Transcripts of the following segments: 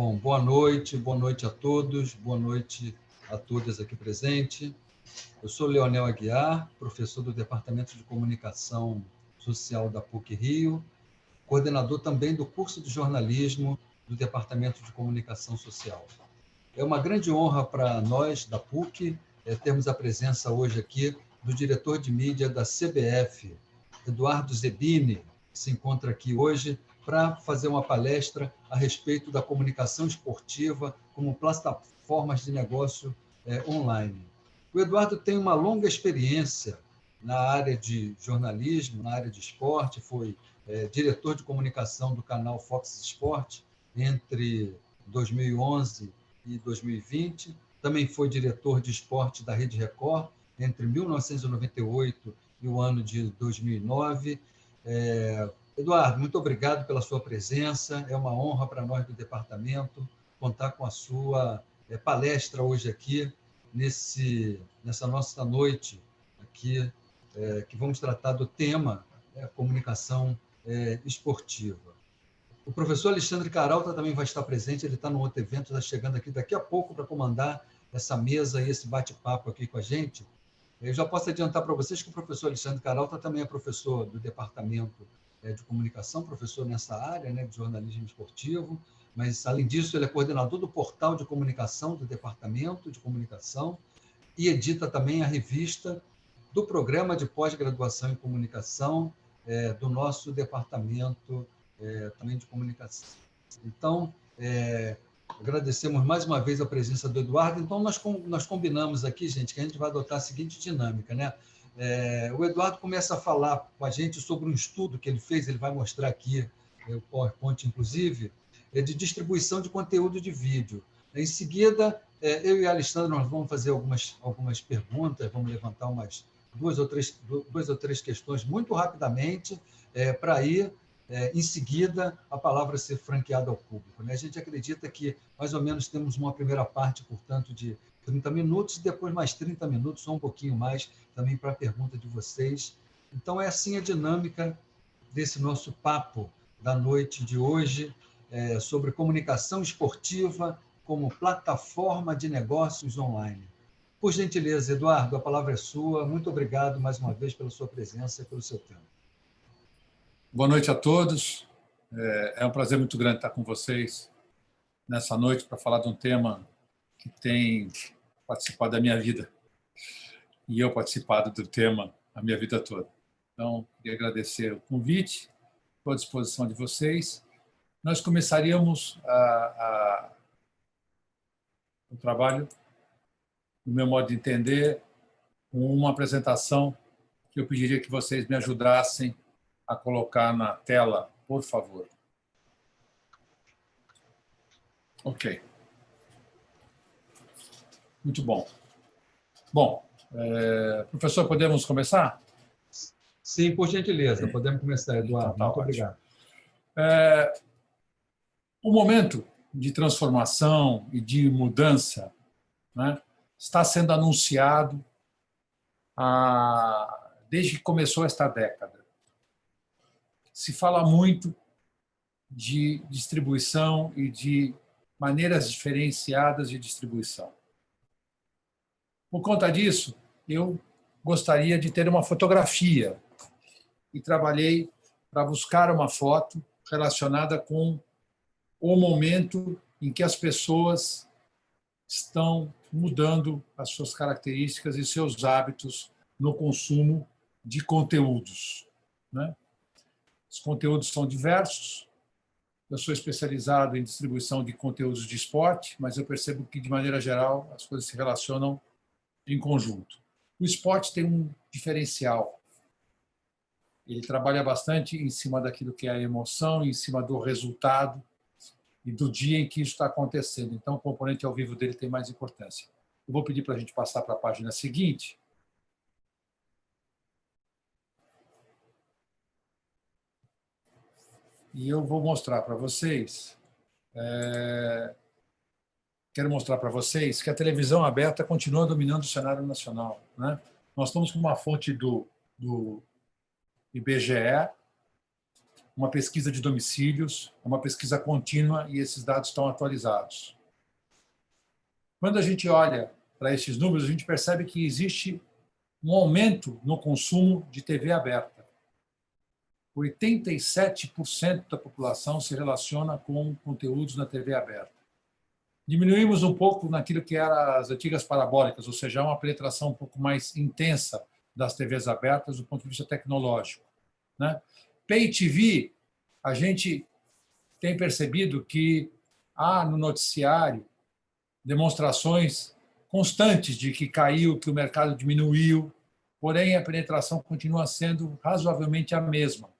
Bom, boa noite a todos, boa noite a todas aqui presentes. Eu sou Leonel Aguiar, professor do Departamento de Comunicação Social da PUC-Rio, coordenador também do curso de jornalismo do Departamento de Comunicação Social. É uma grande honra para nós, da PUC, termos a presença hoje aqui do diretor de mídia da CBF, Eduardo Zebini, que se encontra aqui hoje para fazer uma palestra a respeito da comunicação esportiva como plataformas de negócio online. O Eduardo tem uma longa experiência na área de jornalismo, na área de esporte, foi diretor de comunicação do canal Fox Sport entre 2011 e 2020, também foi diretor de esporte da Rede Record entre 1998 e o ano de 2009. Eduardo, muito obrigado pela sua presença, é uma honra para nós do departamento contar com a sua palestra hoje aqui, nessa nossa noite aqui, que vamos tratar do tema comunicação esportiva. O professor Alexandre Caralta também vai estar presente, ele está no outro evento, está chegando aqui daqui a pouco para comandar essa mesa e esse bate-papo aqui com a gente. Eu já posso adiantar para vocês que o professor Alexandre Caralta também é professor do Departamento de Comunicação, professor nessa área, de jornalismo esportivo, mas, além disso, ele é coordenador do portal de comunicação do Departamento de Comunicação e edita também a revista do Programa de Pós-Graduação em Comunicação do nosso Departamento também de Comunicação. Então, agradecemos mais uma vez a presença do Eduardo. Então, nós combinamos aqui, gente, que a gente vai adotar a seguinte dinâmica, o Eduardo começa a falar com a gente sobre um estudo que ele fez, ele vai mostrar aqui, o PowerPoint, inclusive, de distribuição de conteúdo de vídeo. Em seguida, eu e a Alexandre nós vamos fazer algumas perguntas, vamos levantar umas duas ou três questões muito rapidamente, para aí, em seguida, a palavra ser franqueada ao público. A gente acredita que, mais ou menos, temos uma primeira parte, portanto, de 30 minutos, e depois mais 30 minutos, ou um pouquinho mais, também para a pergunta de vocês. Então, é assim a dinâmica desse nosso papo da noite de hoje, sobre comunicação esportiva como plataforma de negócios online. Por gentileza, Eduardo, a palavra é sua. Muito obrigado, mais uma vez, pela sua presença e pelo seu tempo. Boa noite a todos. É um prazer muito grande estar com vocês nessa noite para falar de um tema que tem participado da minha vida e eu participado do tema a minha vida toda. Então, queria agradecer o convite, estou à disposição de vocês. Nós começaríamos o trabalho, no meu modo de entender, com uma apresentação que eu pediria que vocês me ajudassem a colocar na tela, por favor. Ok. Muito bom. Bom, professor, podemos começar? Sim, por gentileza, podemos começar, Eduardo. Então, muito obrigado. O momento de transformação e de mudança, está sendo anunciado desde que começou esta década. Se fala muito de distribuição e de maneiras diferenciadas de distribuição. Por conta disso, eu gostaria de ter uma fotografia e trabalhei para buscar uma foto relacionada com o momento em que as pessoas estão mudando as suas características e seus hábitos no consumo de conteúdos. Os conteúdos são diversos. Eu sou especializado em distribuição de conteúdos de esporte, mas eu percebo que, de maneira geral, as coisas se relacionam em conjunto. O esporte tem um diferencial. Ele trabalha bastante em cima daquilo que é a emoção, em cima do resultado e do dia em que isso está acontecendo. Então, o componente ao vivo dele tem mais importância. Eu vou pedir para a gente passar para a página seguinte. E eu vou mostrar para vocês, quero mostrar para vocês que a televisão aberta continua dominando o cenário nacional. Nós estamos com uma fonte do IBGE, uma pesquisa de domicílios, é uma pesquisa contínua e esses dados estão atualizados. Quando a gente olha para esses números, a gente percebe que existe um aumento no consumo de TV aberta. 87% da população se relaciona com conteúdos na TV aberta. Diminuímos um pouco naquilo que eram as antigas parabólicas, ou seja, uma penetração um pouco mais intensa das TVs abertas do ponto de vista tecnológico, né? Pay TV, a gente tem percebido que há no noticiário demonstrações constantes de que caiu, que o mercado diminuiu, porém a penetração continua sendo razoavelmente a mesma.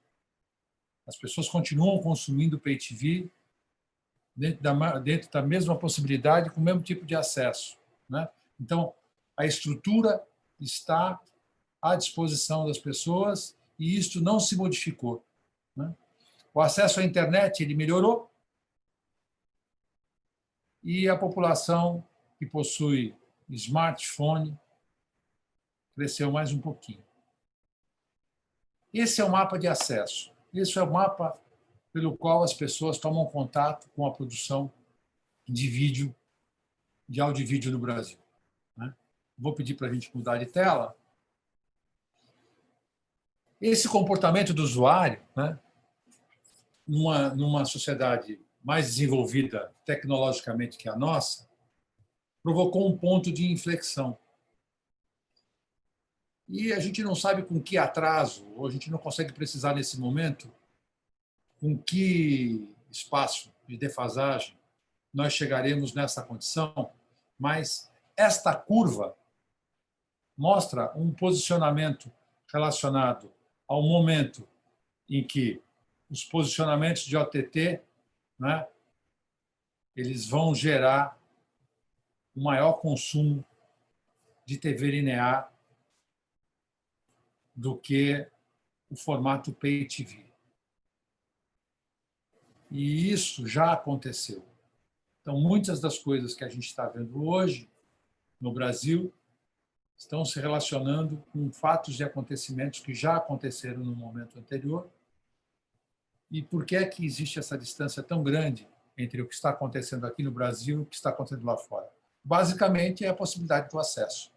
As pessoas continuam consumindo Pay TV dentro da mesma possibilidade, com o mesmo tipo de acesso, né? Então, a estrutura está à disposição das pessoas e isso não se modificou, né? O acesso à internet ele melhorou e a população que possui smartphone cresceu mais um pouquinho. Esse é o mapa de acesso. Esse é o mapa pelo qual as pessoas tomam contato com a produção de vídeo, de áudio e vídeo no Brasil, né? Vou pedir para a gente mudar de tela. Esse comportamento do usuário, né, numa sociedade mais desenvolvida tecnologicamente que a nossa, provocou um ponto de inflexão. E a gente não sabe com que atraso, ou a gente não consegue precisar nesse momento, com que espaço de defasagem nós chegaremos nessa condição, mas esta curva mostra um posicionamento relacionado ao momento em que os posicionamentos de OTT, né, eles vão gerar um maior consumo de TV linear do que o formato Pay TV. E isso já aconteceu. Então, muitas das coisas que a gente está vendo hoje no Brasil estão se relacionando com fatos e acontecimentos que já aconteceram no momento anterior. E por que é que existe essa distância tão grande entre o que está acontecendo aqui no Brasil e o que está acontecendo lá fora? Basicamente, é a possibilidade do acesso.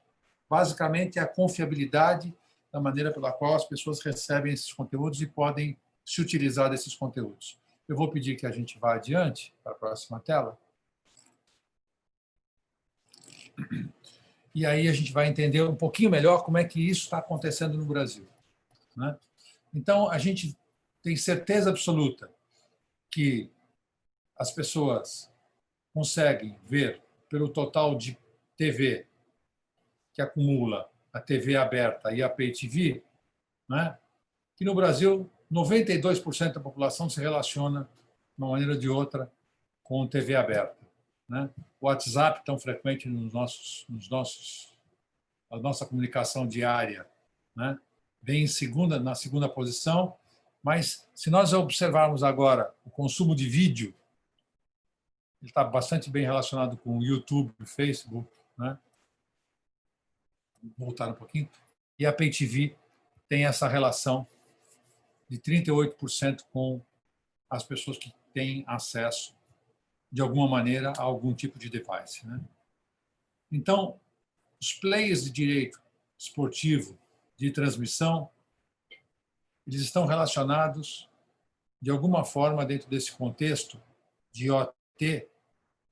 Basicamente, é a confiabilidade da maneira pela qual as pessoas recebem esses conteúdos e podem se utilizar desses conteúdos. Eu vou pedir que a gente vá adiante para a próxima tela. E aí a gente vai entender um pouquinho melhor como é que isso está acontecendo no Brasil, né? Então, a gente tem certeza absoluta que as pessoas conseguem ver pelo total de TV que acumula a TV aberta e a Pay TV, né, que no Brasil 92% da população se relaciona, de uma maneira ou de outra, com TV aberta, né? O WhatsApp, tão frequente a nossa comunicação diária, né, vem na segunda posição, mas se nós observarmos agora o consumo de vídeo, ele está bastante bem relacionado com o YouTube, o Facebook, né? Vou voltar um pouquinho. E a Pay TV tem essa relação de 38% com as pessoas que têm acesso, de alguma maneira, a algum tipo de device, né? Então, os players de direito esportivo de transmissão, eles estão relacionados, de alguma forma, dentro desse contexto de OT,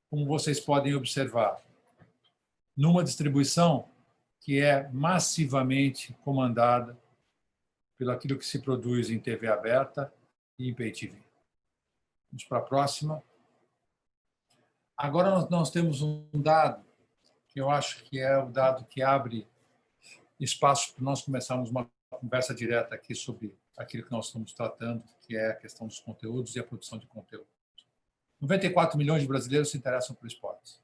como vocês podem observar, numa distribuição que é massivamente comandada pelo aquilo que se produz em TV aberta e em Pay TV. Vamos para a próxima. Agora nós temos um dado que eu acho que é o dado que abre espaço para nós começarmos uma conversa direta aqui sobre aquilo que nós estamos tratando, que é a questão dos conteúdos e a produção de conteúdo. 94 milhões de brasileiros se interessam por esportes.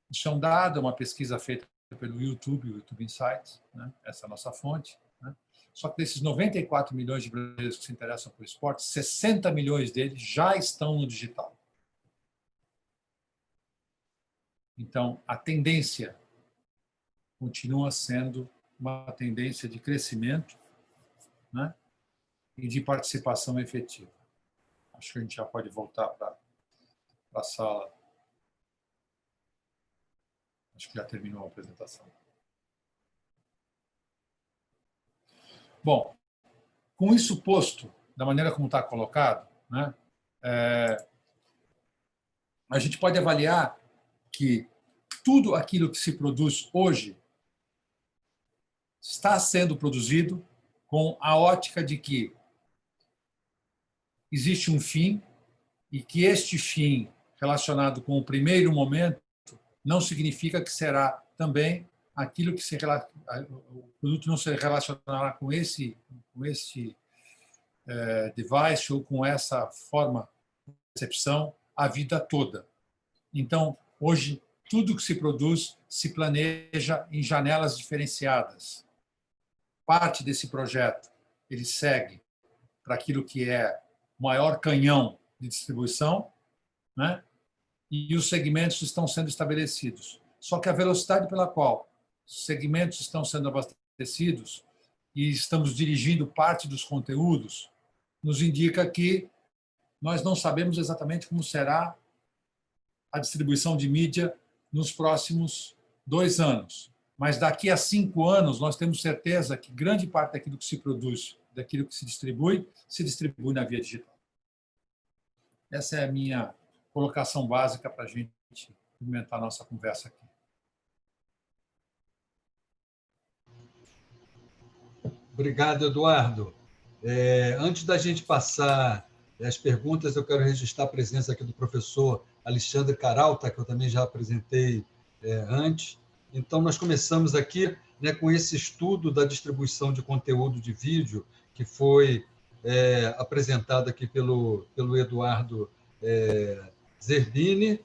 Isso é um dado, é uma pesquisa feita pelo YouTube, o YouTube Insights, né? Essa é a nossa fonte, né? Só que desses 94 milhões de brasileiros que se interessam por esportes, 60 milhões deles já estão no digital. Então, a tendência continua sendo uma tendência de crescimento, né? e de participação efetiva. Acho que a gente já pode voltar para a sala. Acho que já terminou a apresentação. Bom, com isso posto, da maneira como está colocado, né, a gente pode avaliar que tudo aquilo que se produz hoje está sendo produzido com a ótica de que existe um fim e que este fim, relacionado com o primeiro momento, não significa que será também aquilo que o produto não se relacionará com esse device ou com essa forma de percepção a vida toda. Então, hoje, tudo que se produz se planeja em janelas diferenciadas. Parte desse projeto ele segue para aquilo que é o maior canhão de distribuição, né? E os segmentos estão sendo estabelecidos. Só que a velocidade pela qual os segmentos estão sendo abastecidos e estamos dirigindo parte dos conteúdos nos indica que nós não sabemos exatamente como será a distribuição de mídia nos próximos 2 anos. Mas daqui a 5 anos, nós temos certeza que grande parte daquilo que se produz, daquilo que se distribui na via digital. Essa é a minha colocação básica para a gente movimentar a nossa conversa aqui. Obrigado, Eduardo. Antes da gente passar as perguntas, eu quero registrar a presença aqui do professor Alexandre Caralta, que eu também já apresentei antes. Então, nós começamos aqui, né, com esse estudo da distribuição de conteúdo de vídeo, que foi apresentado aqui pelo Eduardo Zerbini.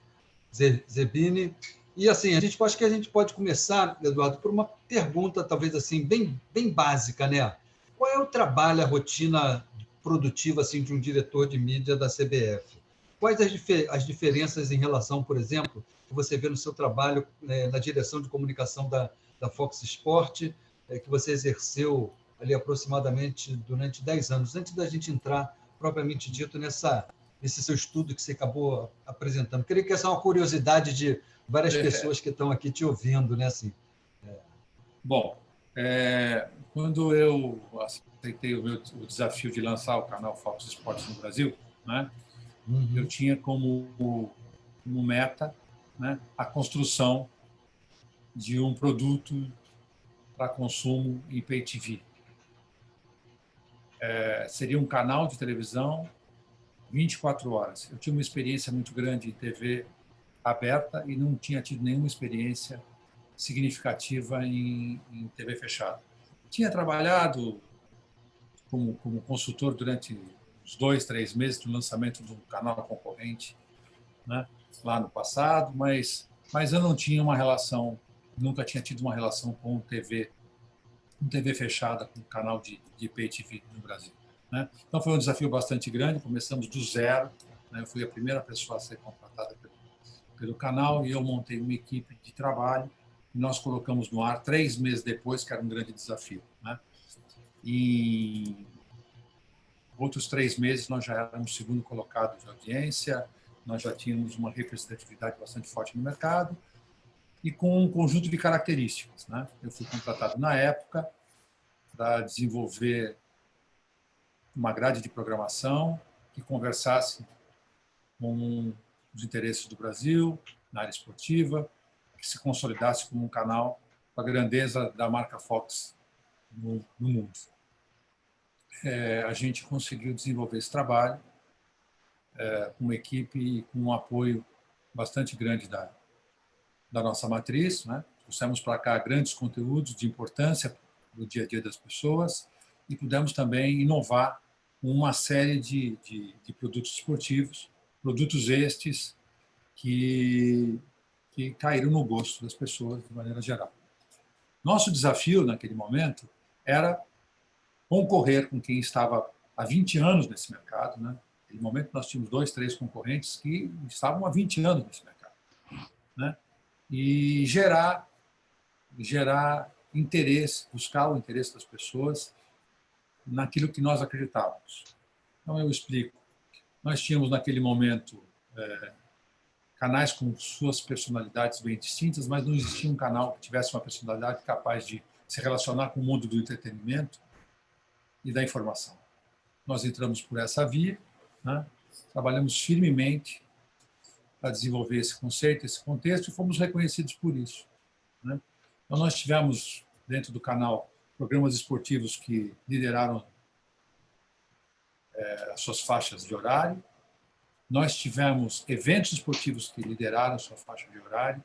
E, assim, acho que a gente pode começar, Eduardo, por uma pergunta, talvez, assim, bem básica, né? Qual é o trabalho, a rotina produtiva, assim, de um diretor de mídia da CBF? Quais as diferenças em relação, por exemplo, que você vê no seu trabalho na direção de comunicação da Fox Sport, que você exerceu ali aproximadamente durante 10 anos, antes da gente entrar, propriamente dito, nesse seu estudo que você acabou apresentando? Creio que essa é uma curiosidade de várias pessoas que estão aqui te ouvindo, né? Assim. Bom, quando eu aceitei o desafio de lançar o canal Fox Sports no Brasil, né, eu tinha como meta, né, a construção de um produto para consumo em pay TV. Seria um canal de televisão 24 horas. Eu tinha uma experiência muito grande em TV aberta e não tinha tido nenhuma experiência significativa em TV fechada. Tinha trabalhado como consultor durante uns 2, 3 meses no lançamento de um canal concorrente, né, lá no passado, mas eu não tinha uma relação, nunca tinha tido uma relação com TV fechada, com canal de pay TV no Brasil, né? Então foi um desafio bastante grande. Começamos do zero, né? Eu fui a primeira pessoa a ser contratada pelo canal e eu montei uma equipe de trabalho e nós colocamos no ar 3 meses depois, que era um grande desafio, né? E outros 3 meses nós já éramos o segundo colocado de audiência, nós já tínhamos uma representatividade bastante forte no mercado e com um conjunto de características, né? Eu fui contratado na época para desenvolver uma grade de programação que conversasse com os interesses do Brasil na área esportiva, que se consolidasse como um canal com a grandeza da marca Fox no mundo. A gente conseguiu desenvolver esse trabalho com uma equipe e com um apoio bastante grande da nossa matriz, né? Trouxemos para cá grandes conteúdos de importância no dia a dia das pessoas e pudemos também inovar com uma série de produtos esportivos, produtos estes que caíram no gosto das pessoas de maneira geral. Nosso desafio naquele momento era concorrer com quem estava há 20 anos nesse mercado, né? Naquele momento nós tínhamos 2, 3 concorrentes que estavam há 20 anos nesse mercado, né? E gerar interesse, buscar o interesse das pessoas naquilo que nós acreditávamos. Então, eu explico. Nós tínhamos, naquele momento, canais com suas personalidades bem distintas, mas não existia um canal que tivesse uma personalidade capaz de se relacionar com o mundo do entretenimento e da informação. Nós entramos por essa via, né? Trabalhamos firmemente para desenvolver esse conceito, esse contexto, e fomos reconhecidos por isso, né? Então, nós tivemos, dentro do canal, programas esportivos que lideraram as suas faixas de horário. Nós tivemos eventos esportivos que lideraram a sua faixa de horário.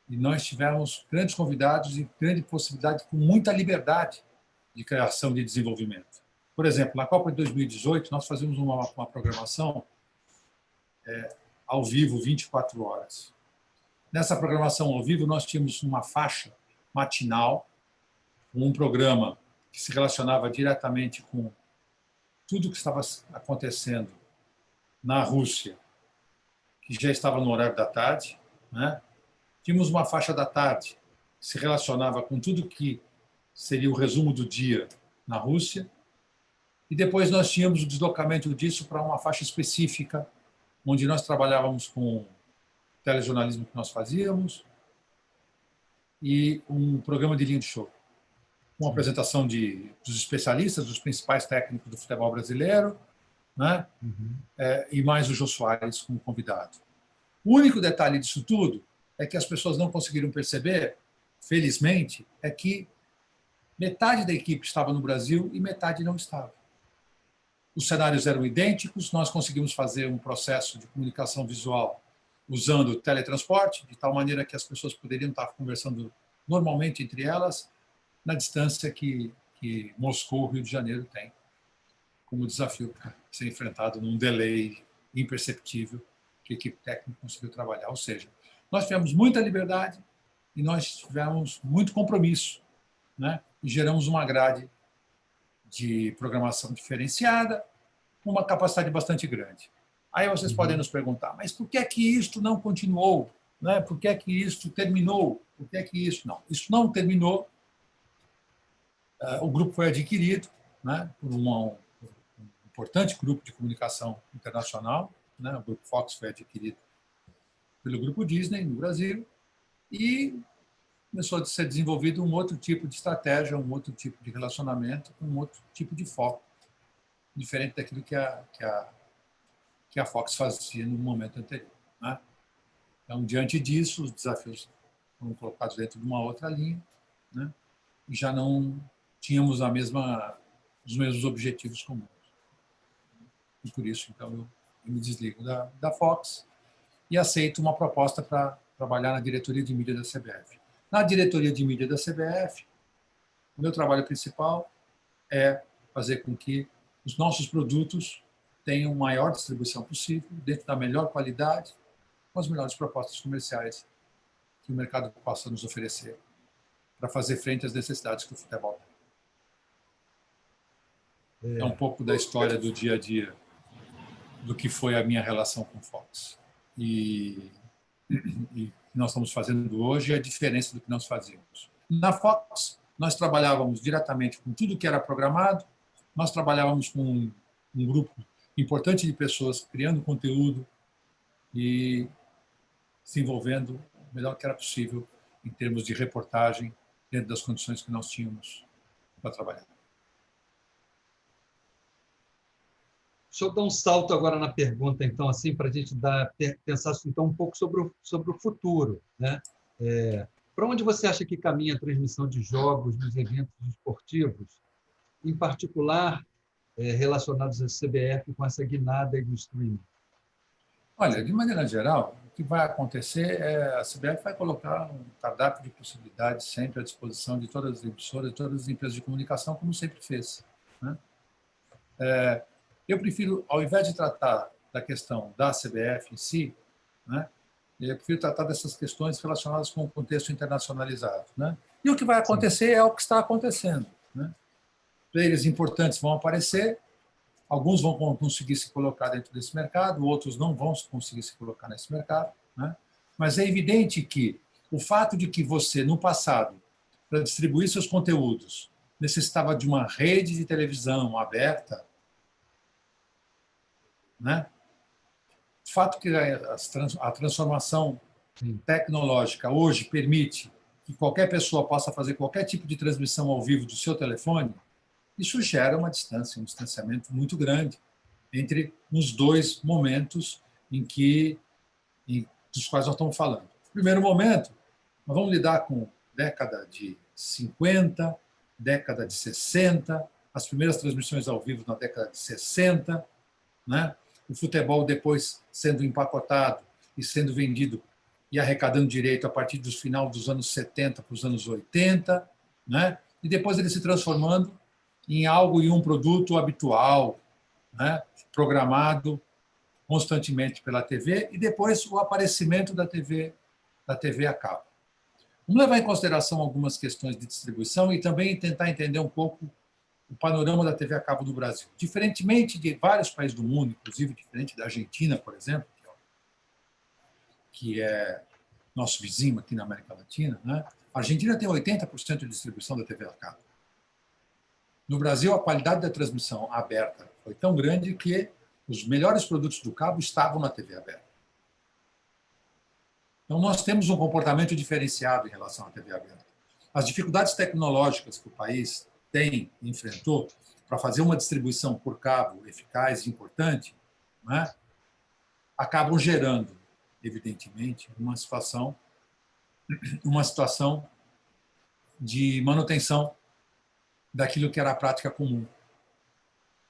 E nós tivemos grandes convidados e grande possibilidade, com muita liberdade de criação e de desenvolvimento. Por exemplo, na Copa de 2018, nós fazíamos uma programação ao vivo, 24 horas. Nessa programação ao vivo, nós tínhamos uma faixa matinal, um programa que se relacionava diretamente com tudo o que estava acontecendo na Rússia, que já estava no horário da tarde, né? Tínhamos uma faixa da tarde que se relacionava com tudo que seria o resumo do dia na Rússia, e depois nós tínhamos o deslocamento disso para uma faixa específica, onde nós trabalhávamos com o telejornalismo que nós fazíamos e um programa de linha de show, com a apresentação dos especialistas, dos principais técnicos do futebol brasileiro, né? E mais o Jô Soares como convidado. O único detalhe disso tudo é que as pessoas não conseguiram perceber, felizmente, é que metade da equipe estava no Brasil e metade não estava. Os cenários eram idênticos, nós conseguimos fazer um processo de comunicação visual usando teletransporte, de tal maneira que as pessoas poderiam estar conversando normalmente entre elas, na distância que Moscou, Rio de Janeiro tem como desafio para ser enfrentado num delay imperceptível que a equipe técnica conseguiu trabalhar. Ou seja, nós tivemos muita liberdade e nós tivemos muito compromisso, né? E geramos uma grade de programação diferenciada, com uma capacidade bastante grande. Aí vocês podem nos perguntar, mas por que é que isto não continuou? Né? Por que é que isto terminou? Por que é que isso não? Isso não terminou. O grupo foi adquirido, né, por um importante grupo de comunicação internacional, né? O Grupo Fox foi adquirido pelo Grupo Disney no Brasil e começou a ser desenvolvido um outro tipo de estratégia, um outro tipo de relacionamento, um outro tipo de foco, diferente daquilo que a Fox fazia no momento anterior, né? Então, diante disso, os desafios foram colocados dentro de uma outra linha, né? E já não tínhamos os mesmos objetivos comuns. E por isso, então, eu me desligo da Fox e aceito uma proposta para trabalhar na diretoria de mídia da CBF. Na diretoria de mídia da CBF, o meu trabalho principal é fazer com que os nossos produtos tenham a maior distribuição possível, dentro da melhor qualidade, com as melhores propostas comerciais que o mercado possa nos oferecer para fazer frente às necessidades que o futebol tem. É um pouco da história do dia a dia, do que foi a minha relação com o Fox. E o que nós estamos fazendo hoje é a diferença do que nós fazíamos. Na Fox, nós trabalhávamos diretamente com tudo que era programado, nós trabalhávamos com um grupo importante de pessoas criando conteúdo e se envolvendo o melhor que era possível em termos de reportagem, dentro das condições que nós tínhamos para trabalhar. Deixa eu dar um salto agora na pergunta, então, assim, para a gente pensar então, um pouco sobre o futuro, né? Para onde você acha que caminha a transmissão de jogos nos eventos esportivos, em particular relacionados à CBF com essa guinada aí do streaming? Olha, de maneira geral, o que vai acontecer é a CBF vai colocar um cardápio de possibilidades sempre à disposição de todas as emissoras, de todas as empresas de comunicação, como sempre fez, né? Eu prefiro, ao invés de tratar da questão da CBF em si, né, eu prefiro tratar dessas questões relacionadas com o contexto internacionalizado, né? E o que vai acontecer é o que está acontecendo, né? Players importantes vão aparecer, alguns vão conseguir se colocar dentro desse mercado, outros não vão conseguir se colocar nesse mercado, né? Mas é evidente que o fato de que você, no passado, para distribuir seus conteúdos, necessitava de uma rede de televisão aberta, né? O fato que a transformação tecnológica hoje permite que qualquer pessoa possa fazer qualquer tipo de transmissão ao vivo do seu telefone, isso gera uma distância, um distanciamento muito grande entre os dois momentos dos quais nós estamos falando. No primeiro momento, nós vamos lidar com década de 50, década de 60, as primeiras transmissões ao vivo na década de 60, né? O futebol depois sendo empacotado e sendo vendido e arrecadando direito a partir do final dos anos 70 para os anos 80, né? E depois ele se transformando em algo, em um produto habitual, né? Programado constantemente pela TV, e depois o aparecimento da TV a cabo. Vamos levar em consideração algumas questões de distribuição e também tentar entender um pouco o panorama da TV a cabo no Brasil. Diferentemente de vários países do mundo, inclusive diferente da Argentina, por exemplo, que é nosso vizinho aqui na América Latina, né? A Argentina tem 80% de distribuição da TV a cabo. No Brasil, a qualidade da transmissão aberta foi tão grande que os melhores produtos do cabo estavam na TV aberta. Então, nós temos um comportamento diferenciado em relação à TV aberta. As dificuldades tecnológicas que o país enfrentou para fazer uma distribuição por cabo eficaz e importante, né, acabam gerando, evidentemente, uma situação de manutenção daquilo que era a prática comum.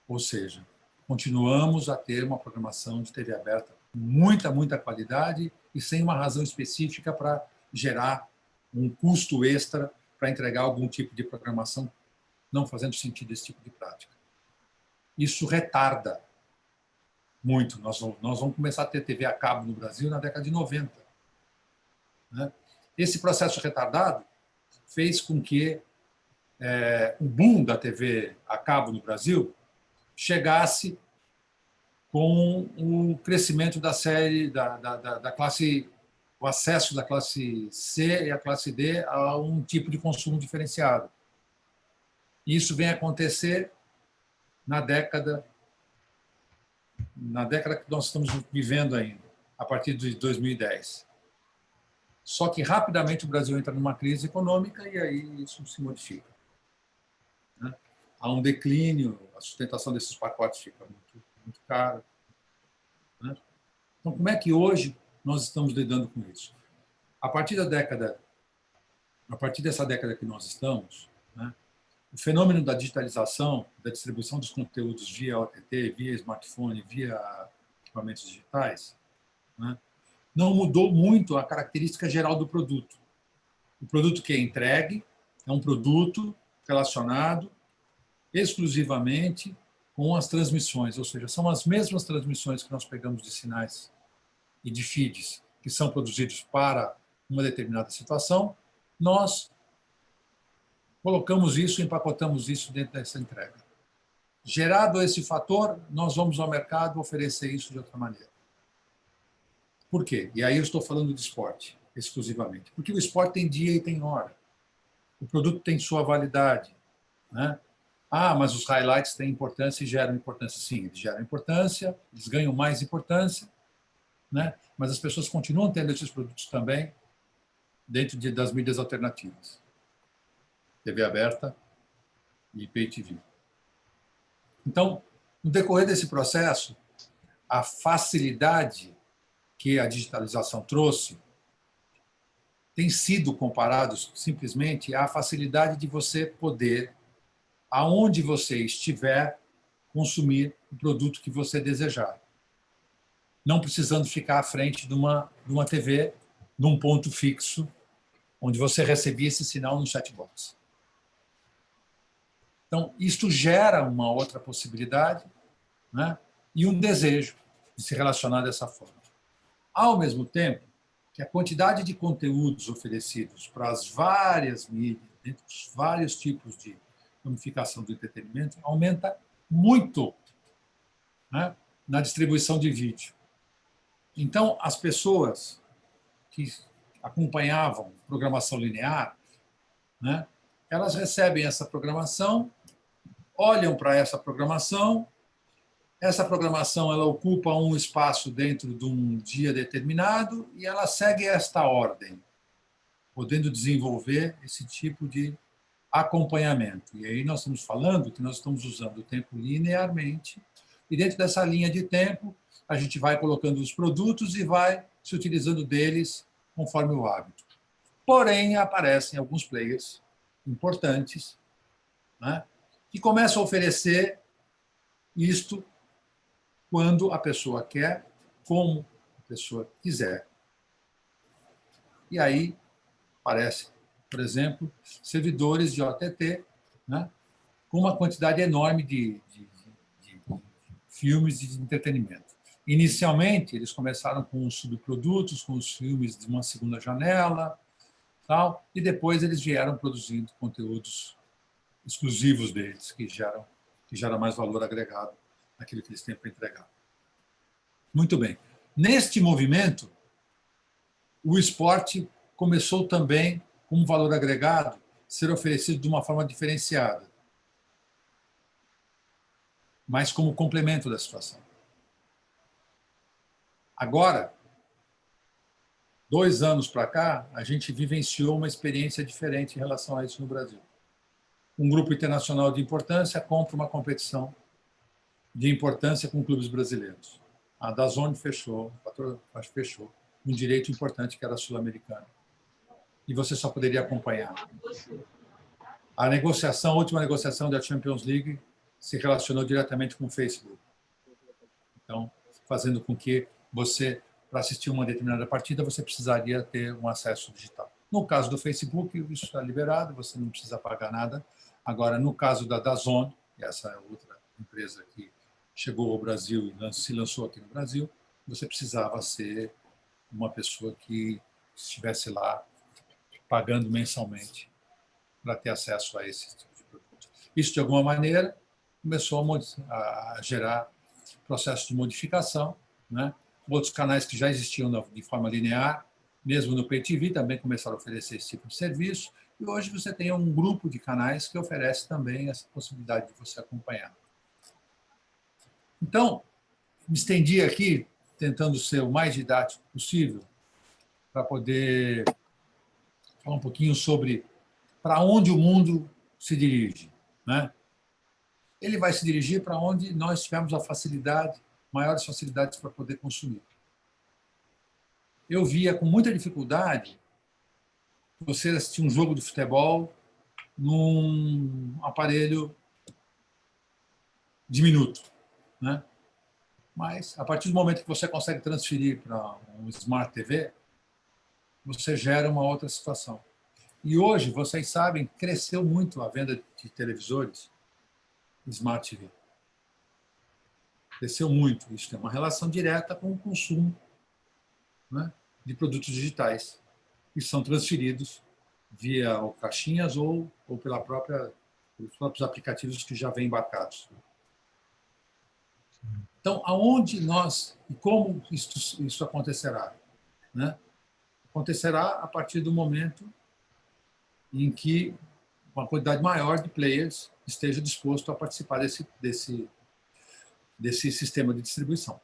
Ou seja, continuamos a ter uma programação de TV aberta com muita qualidade e sem uma razão específica para gerar um custo extra para entregar algum tipo de programação, não fazendo sentido esse tipo de prática. Isso retarda muito. Nós vamos começar a ter TV a cabo no Brasil na década de 90. Né? Esse processo retardado fez com que o boom da TV a cabo no Brasil chegasse com o crescimento da série, da classe, o acesso da classe C e a classe D a um tipo de consumo diferenciado. Isso vem acontecer na década que nós estamos vivendo ainda, a partir de 2010. Só que rapidamente o Brasil entra numa crise econômica e aí isso se modifica. Né? Há um declínio, a sustentação desses pacotes fica muito cara. Né? Então, como é que hoje nós estamos lidando com isso? A partir dessa década que nós estamos, né, o fenômeno da digitalização, da distribuição dos conteúdos via OTT, via smartphone, via equipamentos digitais, né, não mudou muito a característica geral do produto. O produto que é entregue é um produto relacionado exclusivamente com as transmissões, ou seja, são as mesmas transmissões que nós pegamos de sinais e de feeds que são produzidos para uma determinada situação, nós colocamos isso, empacotamos isso dentro dessa entrega. Gerado esse fator, nós vamos ao mercado oferecer isso de outra maneira. Por quê? E aí eu estou falando de esporte, exclusivamente. Porque o esporte tem dia e tem hora. O produto tem sua validade. Né? Ah, mas os highlights têm importância e geram importância. Sim, eles geram importância, eles ganham mais importância, né? Mas as pessoas continuam tendo esses produtos também dentro das mídias alternativas. TV aberta e Pay TV. Então, no decorrer desse processo, a facilidade que a digitalização trouxe tem sido comparado simplesmente à facilidade de você poder, aonde você estiver, consumir o produto que você desejar. Não precisando ficar à frente de uma TV, num ponto fixo, onde você recebia esse sinal no chatbox. Então, isto gera uma outra possibilidade, né, e um desejo de se relacionar dessa forma. Ao mesmo tempo que a quantidade de conteúdos oferecidos para as várias mídias, dentro dos vários tipos de ramificação do entretenimento, aumenta muito, né, na distribuição de vídeo. Então, as pessoas que acompanhavam programação linear, né, elas recebem essa programação, olham para essa programação ela ocupa um espaço dentro de um dia determinado e ela segue esta ordem, podendo desenvolver esse tipo de acompanhamento. E aí nós estamos falando que nós estamos usando o tempo linearmente, e dentro dessa linha de tempo, a gente vai colocando os produtos e vai se utilizando deles conforme o hábito. Porém, aparecem alguns players importantes, né, que começam a oferecer isto quando a pessoa quer, como a pessoa quiser. E aí aparecem, por exemplo, servidores de OTT, né, com uma quantidade enorme de filmes e de entretenimento. Inicialmente, eles começaram com os subprodutos, com os filmes de uma segunda janela, tal, e depois eles vieram produzindo conteúdos exclusivos deles, que geram mais valor agregado naquilo que eles têm para entregar. Muito bem. Neste movimento, o esporte começou também, com um valor agregado, a ser oferecido de uma forma diferenciada, mas como complemento da situação. Agora, 2 anos para cá, a gente vivenciou uma experiência diferente em relação a isso no Brasil. Um grupo internacional de importância compra uma competição de importância com clubes brasileiros. A DAZN fechou, um direito importante que era sul-americano. E você só poderia acompanhar. A última negociação da Champions League se relacionou diretamente com o Facebook. Então, fazendo com que você, para assistir uma determinada partida, você precisaria ter um acesso digital. No caso do Facebook, isso está liberado, você não precisa pagar nada. Agora, no caso da DAZN, essa outra empresa que chegou ao Brasil e se lançou aqui no Brasil, você precisava ser uma pessoa que estivesse lá pagando mensalmente para ter acesso a esse tipo de produto. Isso, de alguma maneira, começou a gerar processo de modificação, né? Outros canais que já existiam de forma linear, mesmo no Pay TV, também começaram a oferecer esse tipo de serviço. E hoje você tem um grupo de canais que oferece também essa possibilidade de você acompanhar. Então, me estendi aqui, tentando ser o mais didático possível, para poder falar um pouquinho sobre para onde o mundo se dirige, né? Ele vai se dirigir para onde nós tivemos maiores facilidades para poder consumir. Eu via com muita dificuldade você assistir um jogo de futebol num aparelho diminuto, né? Mas, a partir do momento que você consegue transferir para um Smart TV, você gera uma outra situação. E hoje, vocês sabem, cresceu muito a venda de televisores Smart TV. Cresceu muito. Isso tem uma relação direta com o consumo, né, de produtos digitais, que são transferidos via caixinhas ou pelos próprios aplicativos que já vêm embarcados. Então, aonde nós e como isso acontecerá, né? Acontecerá a partir do momento em que uma quantidade maior de players esteja disposto a participar desse sistema de distribuição.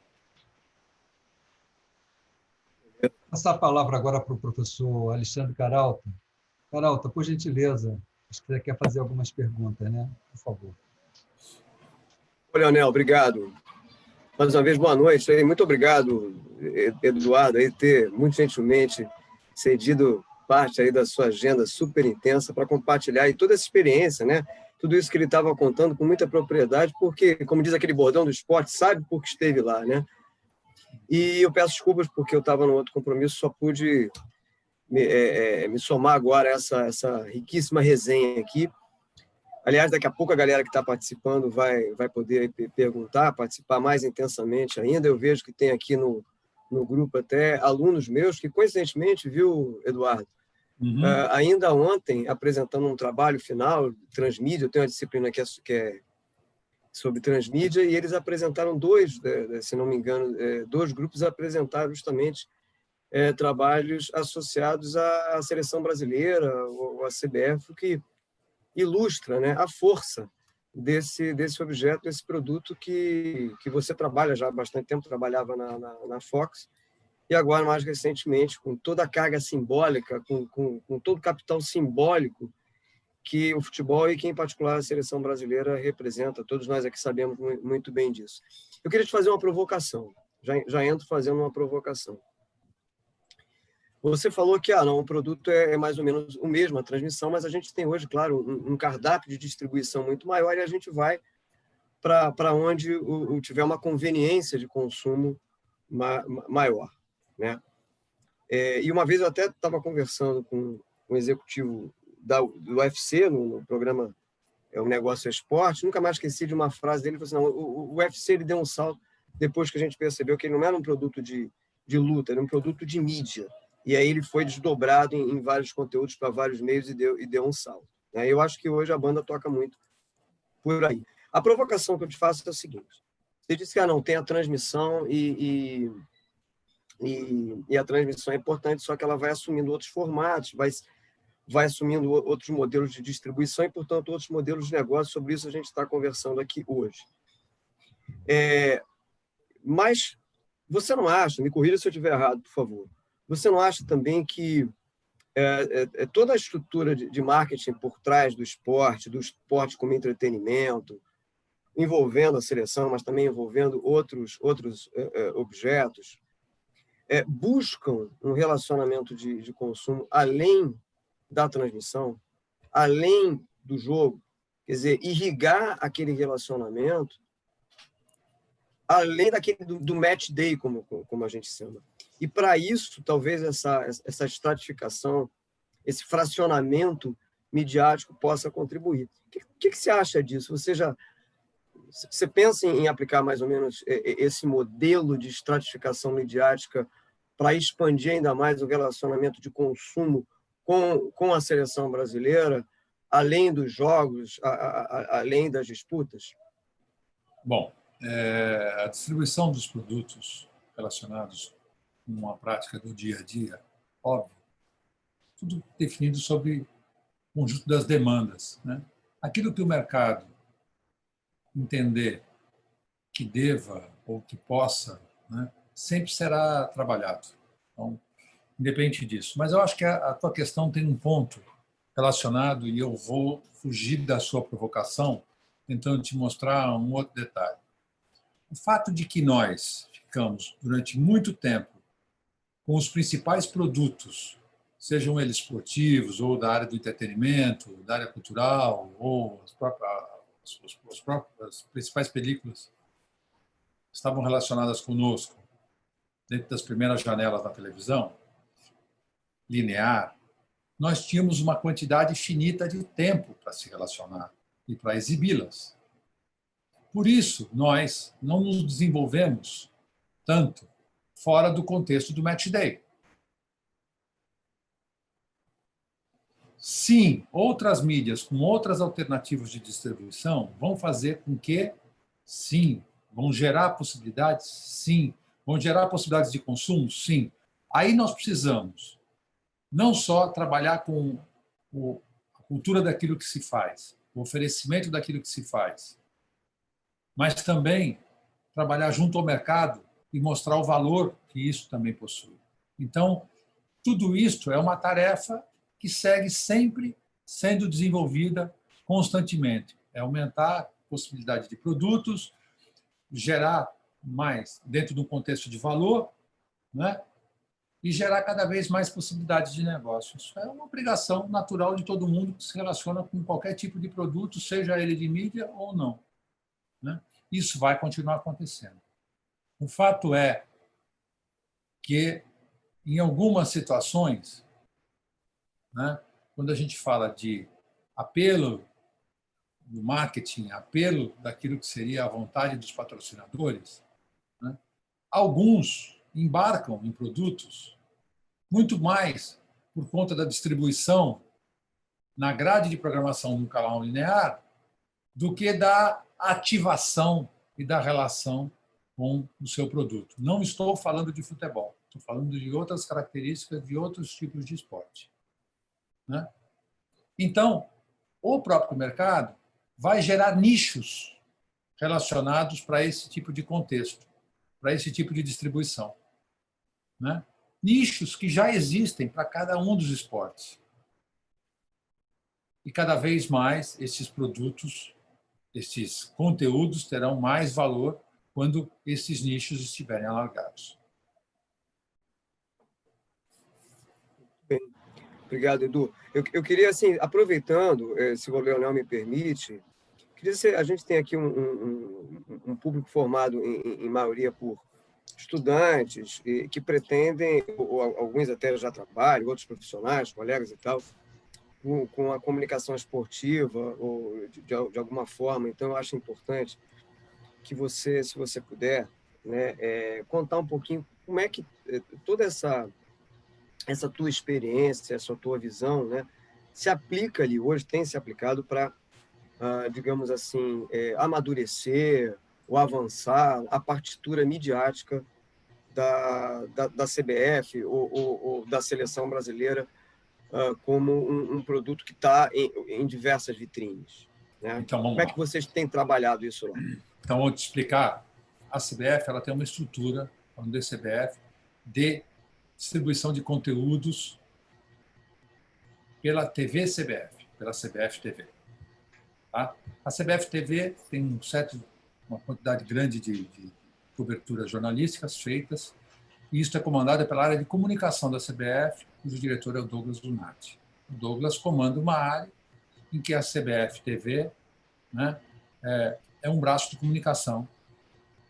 Vou passar a palavra agora para o professor Alexandre Caralta. Caralta, por gentileza, acho que você quer fazer algumas perguntas, né? Por favor. Oi, Leonel, obrigado. Mais uma vez, boa noite. Muito obrigado, Eduardo, aí ter muito gentilmente cedido parte aí da sua agenda super intensa para compartilhar aí toda essa experiência, né? Tudo isso que ele estava contando com muita propriedade, porque, como diz aquele bordão do esporte, sabe por que esteve lá, né? E eu peço desculpas porque eu estava num outro compromisso, só pude me somar agora a essa riquíssima resenha aqui. Aliás, daqui a pouco a galera que está participando vai poder perguntar, participar mais intensamente ainda. Eu vejo que tem aqui no grupo até alunos meus que, coincidentemente, viu, Eduardo, ainda ontem, apresentando um trabalho final, transmídia, eu tenho uma disciplina que é sobre transmídia, e eles apresentaram se não me engano, 2 grupos apresentaram justamente trabalhos associados à seleção brasileira, ou à CBF, o que ilustra, né, a força desse objeto, desse produto que você trabalha já há bastante tempo, trabalhava na Fox, e agora, mais recentemente, com toda a carga simbólica, com todo o capital simbólico que o futebol e que, em particular, a seleção brasileira representa. Todos nós aqui sabemos muito bem disso. Eu queria te fazer uma provocação. Já entro fazendo uma provocação. Você falou que não, o produto é mais ou menos o mesmo, a transmissão, mas a gente tem hoje, claro, um cardápio de distribuição muito maior e a gente vai para onde tiver uma conveniência de consumo maior, né? E uma vez eu até estava conversando com um executivo do UFC, no programa O Negócio é Esporte, nunca mais esqueci de uma frase dele, ele falou assim, não, o UFC ele deu um salto depois que a gente percebeu que ele não era um produto de luta, era um produto de mídia. E aí ele foi desdobrado em vários conteúdos para vários meios e deu um salto. Eu acho que hoje a banda toca muito por aí. A provocação que eu te faço é a seguinte. Você disse que não tem a transmissão e a transmissão é importante, só que ela vai assumindo outros formatos, vai assumindo outros modelos de distribuição e, portanto, outros modelos de negócio. Sobre isso a gente está conversando aqui hoje. Mas você não acha, me corrija se eu estiver errado, por favor, você não acha também que toda a estrutura de marketing por trás do esporte como entretenimento, envolvendo a seleção, mas também envolvendo outros objetos, buscam um relacionamento de consumo além da transmissão, além do jogo, quer dizer, irrigar aquele relacionamento, além do match day, como a gente chama. E, para isso, talvez essa estratificação, esse fracionamento midiático possa contribuir. O que você acha disso? Você pensa em aplicar mais ou menos esse modelo de estratificação midiática para expandir ainda mais o relacionamento de consumo com a seleção brasileira, além dos jogos, além das disputas? Bom, a distribuição dos produtos relacionados com a prática do dia a dia, óbvio, tudo definido sobre o conjunto das demandas, né? Aquilo que o mercado entender que deva ou que possa, né, sempre será trabalhado. Então, independente disso. Mas eu acho que a tua questão tem um ponto relacionado, e eu vou fugir da sua provocação, tentando te mostrar um outro detalhe. O fato de que nós ficamos, durante muito tempo, com os principais produtos, sejam eles esportivos, ou da área do entretenimento, da área cultural, ou as principais películas estavam relacionadas conosco, dentro das primeiras janelas da televisão, linear, nós tínhamos uma quantidade finita de tempo para se relacionar e para exibi-las. Por isso, nós não nos desenvolvemos tanto fora do contexto do match day. Sim, outras mídias com outras alternativas de distribuição vão fazer com que, sim, vão gerar possibilidades, sim, vão gerar possibilidades de consumo, sim. Aí nós precisamos não só trabalhar com a cultura daquilo que se faz, o oferecimento daquilo que se faz, mas também trabalhar junto ao mercado e mostrar o valor que isso também possui. Então, tudo isso é uma tarefa que segue sempre sendo desenvolvida constantemente. É aumentar a possibilidade de produtos, gerar mais dentro de um contexto de valor, né? E gerar cada vez mais possibilidades de negócio. Isso é uma obrigação natural de todo mundo que se relaciona com qualquer tipo de produto, seja ele de mídia ou não, né? Isso vai continuar acontecendo. O fato é que, em algumas situações, né, quando a gente fala de apelo do marketing, apelo daquilo que seria a vontade dos patrocinadores, né, alguns embarcam em produtos muito mais por conta da distribuição na grade de programação do canal linear do que da ativação e da relação com o seu produto. Não estou falando de futebol, estou falando de outras características de outros tipos de esporte, né? Então, o próprio mercado vai gerar nichos relacionados para esse tipo de contexto, para esse tipo de distribuição, né? Nichos que já existem para cada um dos esportes. E cada vez mais esses produtos, esses conteúdos terão mais valor quando esses nichos estiverem alargados. Bem, obrigado, Edu. Eu queria, assim, aproveitando, se o Leonel me permite, a gente tem aqui um público formado, em maioria, por estudantes que pretendem, ou alguns até já trabalham, outros profissionais, colegas e tal, com a comunicação esportiva ou de alguma forma. Então, eu acho importante que você, se você puder, né, contar um pouquinho como é que toda essa tua experiência, essa tua visão, né, se aplica ali hoje, tem se aplicado para, digamos assim, amadurecer ou avançar a partitura midiática da CBF ou da seleção brasileira, como um produto que está em diversas vitrines, né? Então, vamos Como é lá. que vocês têm trabalhado isso lá? Então, vou te explicar. A CBF ela tem uma estrutura, falando da CBF, de distribuição de conteúdos pela TV CBF, pela CBF TV. Tá? A CBF TV tem uma quantidade grande de coberturas jornalísticas feitas, e isso é comandado pela área de comunicação da CBF, cujo diretor é o Douglas Lunardi. O Douglas comanda uma área em que a CBF TV, né, é um braço de comunicação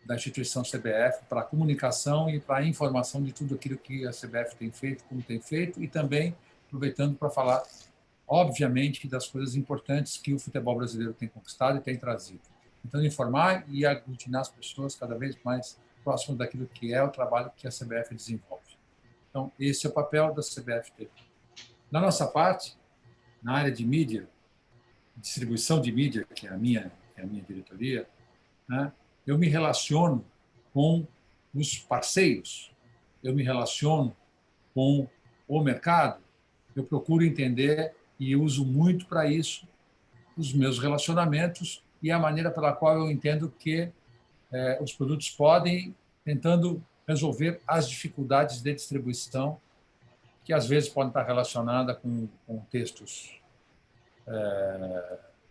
da instituição CBF para a comunicação e para a informação de tudo aquilo que a CBF tem feito, como tem feito, e também aproveitando para falar, obviamente, das coisas importantes que o futebol brasileiro tem conquistado e tem trazido. Então, informar e aglutinar as pessoas cada vez mais próximo daquilo que é o trabalho que a CBF desenvolve. Então, esse é o papel da CBF TV. Na nossa parte, na área de mídia, distribuição de mídia, que é a minha diretoria, né, eu me relaciono com os parceiros, eu me relaciono com o mercado, eu procuro entender e uso muito para isso os meus relacionamentos e a maneira pela qual eu entendo que os produtos podem, tentando resolver as dificuldades de distribuição, que às vezes podem estar relacionadas com contextos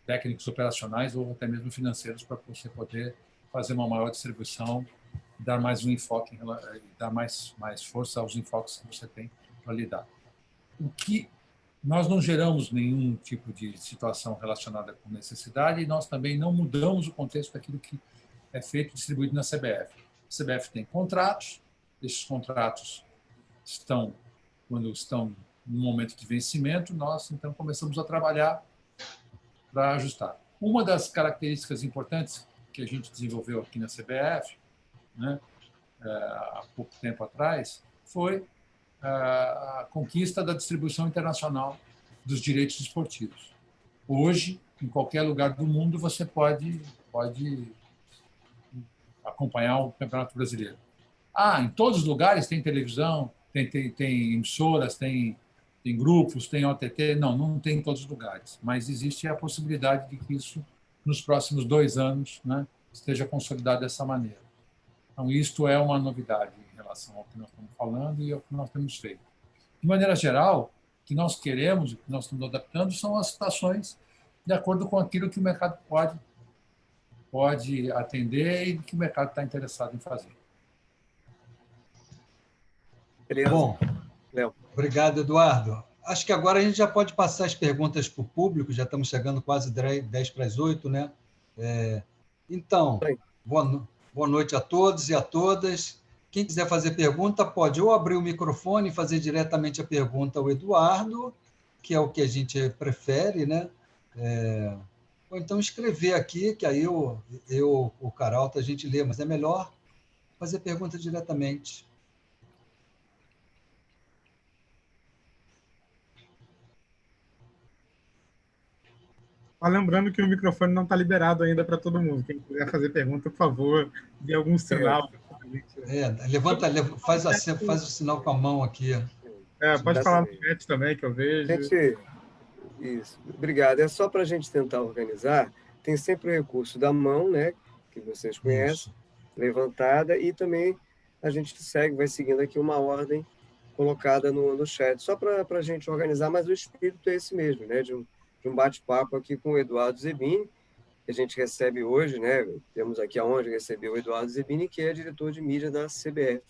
técnicos operacionais ou até mesmo financeiros, para você poder fazer uma maior distribuição, dar mais um enfoque, dar mais força aos enfoques que você tem para lidar. O que nós não geramos nenhum tipo de situação relacionada com necessidade e nós também não mudamos o contexto daquilo que é feito e distribuído na CBF. A CBF tem contratos, esses contratos quando estão no momento de vencimento, nós então começamos a trabalhar para ajustar. Uma das características importantes que a gente desenvolveu aqui na CBF, né, há pouco tempo atrás, foi a conquista da distribuição internacional dos direitos esportivos. Hoje, em qualquer lugar do mundo, você pode acompanhar o Campeonato Brasileiro. Em todos os lugares tem televisão, tem emissoras, tem grupos, tem OTT. Não tem em todos os lugares, mas existe a possibilidade de que isso, nos próximos 2 anos, né, esteja consolidado dessa maneira. Então, isto é uma novidade em relação ao que nós estamos falando e ao que nós temos feito. De maneira geral, o que nós queremos, o que nós estamos adaptando, são as situações de acordo com aquilo que o mercado pode atender e que o mercado está interessado em fazer. Beleza. Bom, Léo. Obrigado, Eduardo. Acho que agora a gente já pode passar as perguntas para o público, já estamos chegando quase 10 para as 8, né? Então, boa noite a todos e a todas. Quem quiser fazer pergunta, pode ou abrir o microfone e fazer diretamente a pergunta ao Eduardo, que é o que a gente prefere, né? Ou então escrever aqui, que aí o Caralto, a gente lê, mas é melhor fazer pergunta diretamente. Lembrando que o microfone não está liberado ainda para todo mundo. Quem quiser fazer pergunta, por favor, dê algum sinal. Faz o sinal com a mão aqui. Pode falar no chat também, que eu vejo. Isso, obrigado. É só para a gente tentar organizar. Tem sempre o recurso da mão, né, que vocês conhecem, Isso. levantada, e também a gente vai seguindo aqui uma ordem colocada no chat, só para a gente organizar, mas o espírito é esse mesmo, né, de um bate-papo aqui com o Eduardo Zebini, que a gente recebe hoje, né, temos aqui a honra de receber o Eduardo Zebini, que é diretor de mídia da CBF,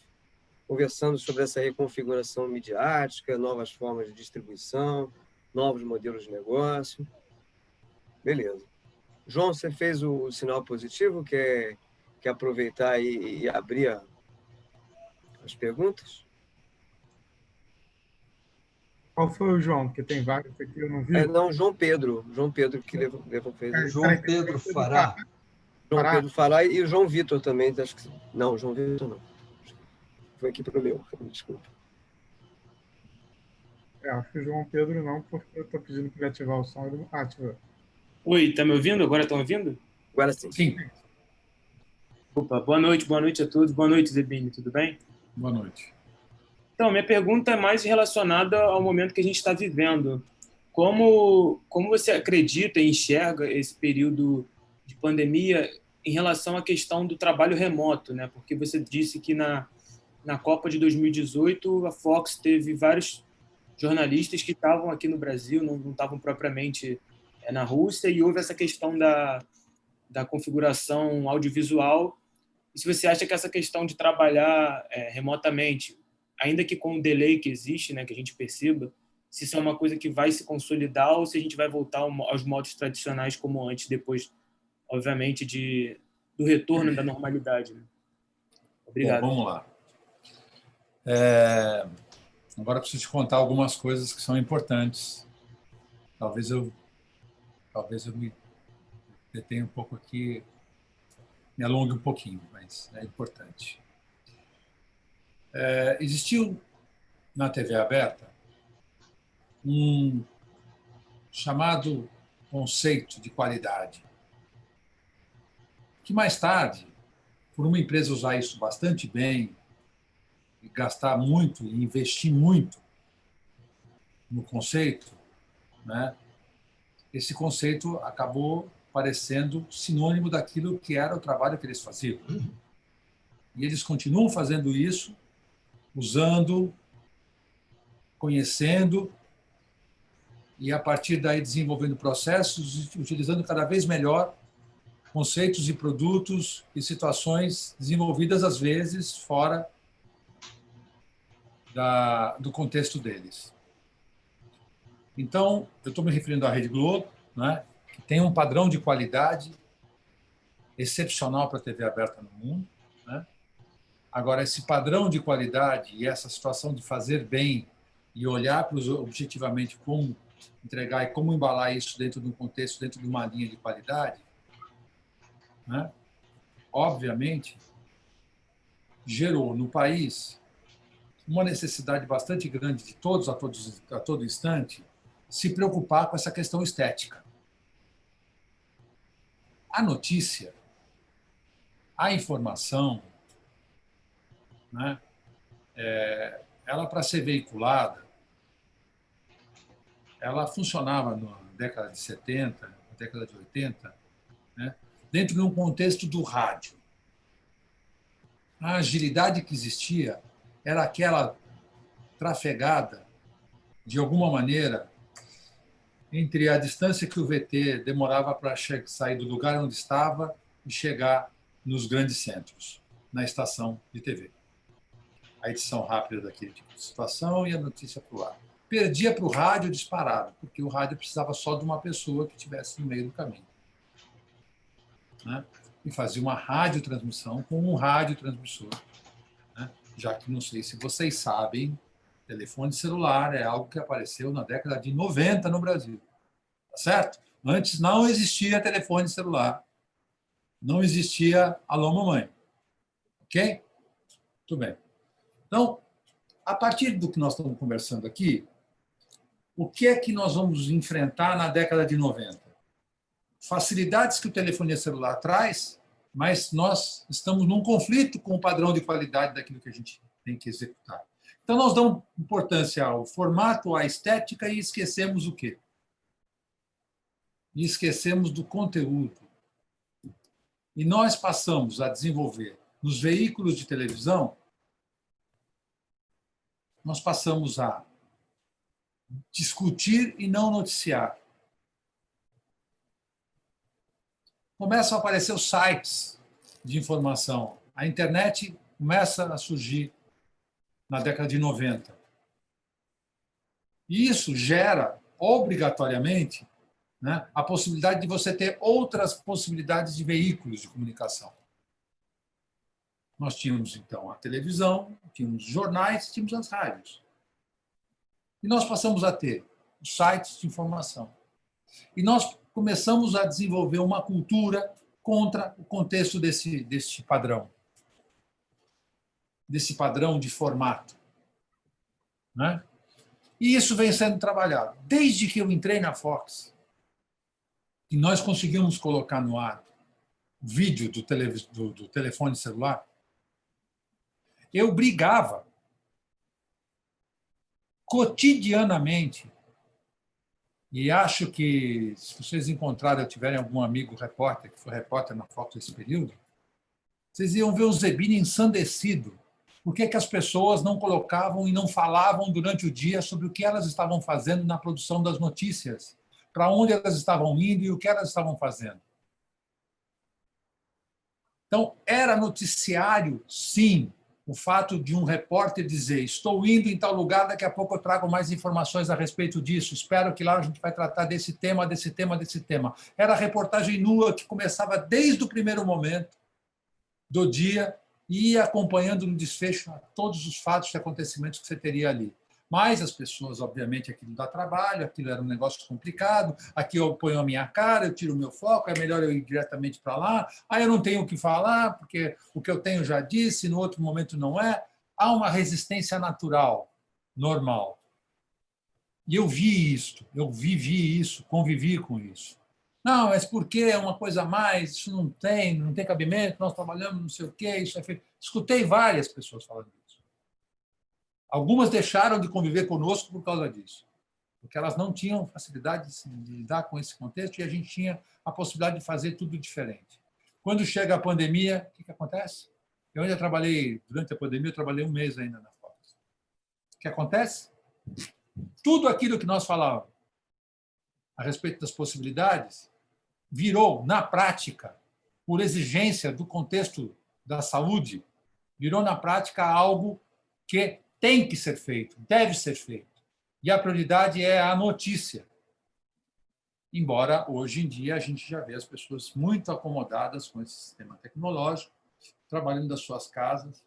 conversando sobre essa reconfiguração midiática, novas formas de distribuição, novos modelos de negócio. Beleza. João, você fez o sinal positivo? Quer aproveitar e abrir as perguntas? Qual foi o João? Porque tem vários aqui, eu não vi. Não, João Pedro que fez. João Pedro Fará. João Pedro Fará e o João Vitor também. Acho que... Não, João Vitor não. Foi aqui para o meu, desculpa. Acho que o João Pedro não, porque eu estou pedindo para ele ativar o som e ele não ativou. Oi, tá me ouvindo? Agora estão ouvindo? Agora sim. Sim. Opa, boa noite a todos. Boa noite, Zebini, tudo bem? Boa noite. Então, minha pergunta é mais relacionada ao momento que a gente está vivendo. Como você acredita e enxerga esse período de pandemia em relação à questão do trabalho remoto, né? Porque você disse que na Copa de 2018 a Fox teve vários jornalistas que estavam aqui no Brasil, não estavam propriamente na Rússia, e houve essa questão da configuração audiovisual. E se você acha que essa questão de trabalhar remotamente, ainda que com o delay que existe, né, que a gente perceba, se isso é uma coisa que vai se consolidar ou se a gente vai voltar aos modos tradicionais como antes, depois, obviamente, do retorno da normalidade. Né? Obrigado. Bom, vamos lá. Agora eu preciso te contar algumas coisas que são importantes. Talvez eu me detenha um pouco aqui, me alongue um pouquinho, mas é importante. Existiu na TV aberta um chamado conceito de qualidade, que mais tarde, por uma empresa usar isso bastante bem, e gastar muito, e investir muito no conceito, né? Esse conceito acabou parecendo sinônimo daquilo que era o trabalho que eles faziam. E eles continuam fazendo isso, usando, conhecendo, e a partir daí desenvolvendo processos, utilizando cada vez melhor conceitos e produtos e situações desenvolvidas, às vezes, fora do contexto deles. Então, eu estou me referindo à Rede Globo, né, que tem um padrão de qualidade excepcional para a TV aberta no mundo. Né? Agora, esse padrão de qualidade e essa situação de fazer bem e olhar objetivamente como entregar e como embalar isso dentro de um contexto, dentro de uma linha de qualidade, né, obviamente, gerou no país uma necessidade bastante grande de todos, a todo instante, se preocupar com essa questão estética. A notícia, a informação, né, ela, para ser veiculada, ela funcionava na década de 70, na década de 80, né, dentro de um contexto do rádio. A agilidade que existia era aquela trafegada, de alguma maneira, entre a distância que o VT demorava para sair do lugar onde estava e chegar nos grandes centros, na estação de TV. A edição rápida daquele tipo de situação e a notícia para o ar. Perdia para o rádio disparado, porque o rádio precisava só de uma pessoa que estivesse no meio do caminho. Né? E fazia uma radiotransmissão com um radiotransmissor. Né? Já que, não sei se vocês sabem, telefone celular é algo que apareceu na década de 90 no Brasil. Tá certo? Antes não existia telefone celular. Não existia alô, mamãe. Ok? Tudo bem. Então, a partir do que nós estamos conversando aqui, o que é que nós vamos enfrentar na década de 90? Facilidades que o telefonia celular traz, mas nós estamos num conflito com o padrão de qualidade daquilo que a gente tem que executar. Então, nós damos importância ao formato, à estética e esquecemos o quê? e esquecemos do conteúdo. E nós passamos a desenvolver nos veículos de televisão, nós passamos a discutir e não noticiar. Começam a aparecer os sites de informação. A internet começa a surgir na década de 90. E isso gera, obrigatoriamente, né, a possibilidade de você ter outras possibilidades de veículos de comunicação. Nós tínhamos, então, a televisão, tínhamos os jornais, tínhamos as rádios. E nós passamos a ter os sites de informação. E nós começamos a desenvolver uma cultura contra o contexto desse padrão de formato. Né? E isso vem sendo trabalhado. Desde que eu entrei na Fox, e nós conseguimos colocar no ar o vídeo do telefone celular, eu brigava cotidianamente, e acho que, se vocês encontrarem ou tiverem algum amigo repórter, que foi repórter na Fox nesse período, vocês iam ver o Zebini ensandecido. Por que as pessoas não colocavam e não falavam durante o dia sobre o que elas estavam fazendo na produção das notícias, para onde elas estavam indo e o que elas estavam fazendo? Então, era noticiário, sim, o fato de um repórter dizer: estou indo em tal lugar, daqui a pouco eu trago mais informações a respeito disso, espero que lá a gente vai tratar desse tema, desse tema, desse tema. Era a reportagem nua que começava desde o primeiro momento do dia e ia acompanhando no desfecho todos os fatos e acontecimentos que você teria ali. Mas as pessoas, obviamente, aquilo dá trabalho, aquilo era um negócio complicado, aqui eu ponho a minha cara, eu tiro o meu foco, é melhor eu ir diretamente para lá, aí eu não tenho o que falar, porque o que eu tenho já disse, no outro momento não é. Há uma resistência natural, normal. E eu vi isso, eu vivi isso, convivi com isso. Não, mas por que é uma coisa a mais? Isso não tem cabimento, nós trabalhamos não sei o quê, isso é feito. Escutei várias pessoas falando isso. Algumas deixaram de conviver conosco por causa disso, porque elas não tinham facilidade de lidar com esse contexto e a gente tinha a possibilidade de fazer tudo diferente. Quando chega a pandemia, o que acontece? Eu ainda trabalhei, durante a pandemia, eu trabalhei um mês ainda na Fox. O que acontece? Tudo aquilo que nós falávamos a respeito das possibilidades virou, na prática, por exigência do contexto da saúde, virou, na prática, algo que tem que ser feito, deve ser feito. E a prioridade é a notícia. Embora, hoje em dia, a gente já vê as pessoas muito acomodadas com esse sistema tecnológico, trabalhando das suas casas,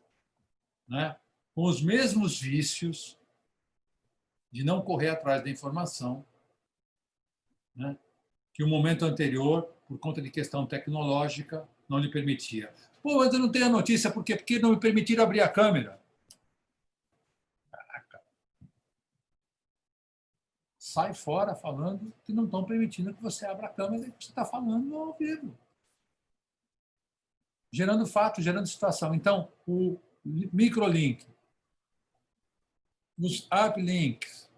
né, com os mesmos vícios de não correr atrás da informação, né, que o momento anterior, por conta de questão tecnológica, não lhe permitia. Pô, mas eu não tenho a notícia, por quê? Porque não me permitiram abrir a câmera. Sai fora falando que não estão permitindo que você abra a câmera e que você está falando ao vivo. Gerando fato, gerando situação. Então, o microlink, os uplinks,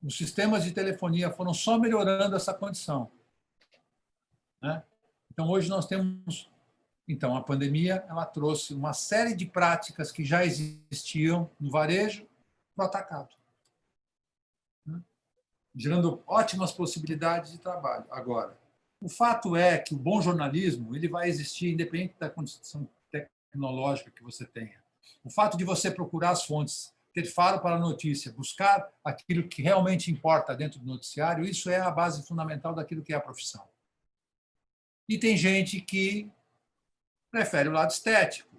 os sistemas de telefonia foram só melhorando essa condição. Né? Então, hoje nós temos... Então, a pandemia ela trouxe uma série de práticas que já existiam no varejo para o atacado, né? Gerando ótimas possibilidades de trabalho. Agora, o fato é que o bom jornalismo ele vai existir independente da condição tecnológica que você tenha. O fato de você procurar as fontes, ter faro para a notícia, buscar aquilo que realmente importa dentro do noticiário, isso é a base fundamental daquilo que é a profissão. E tem gente que prefere o lado estético,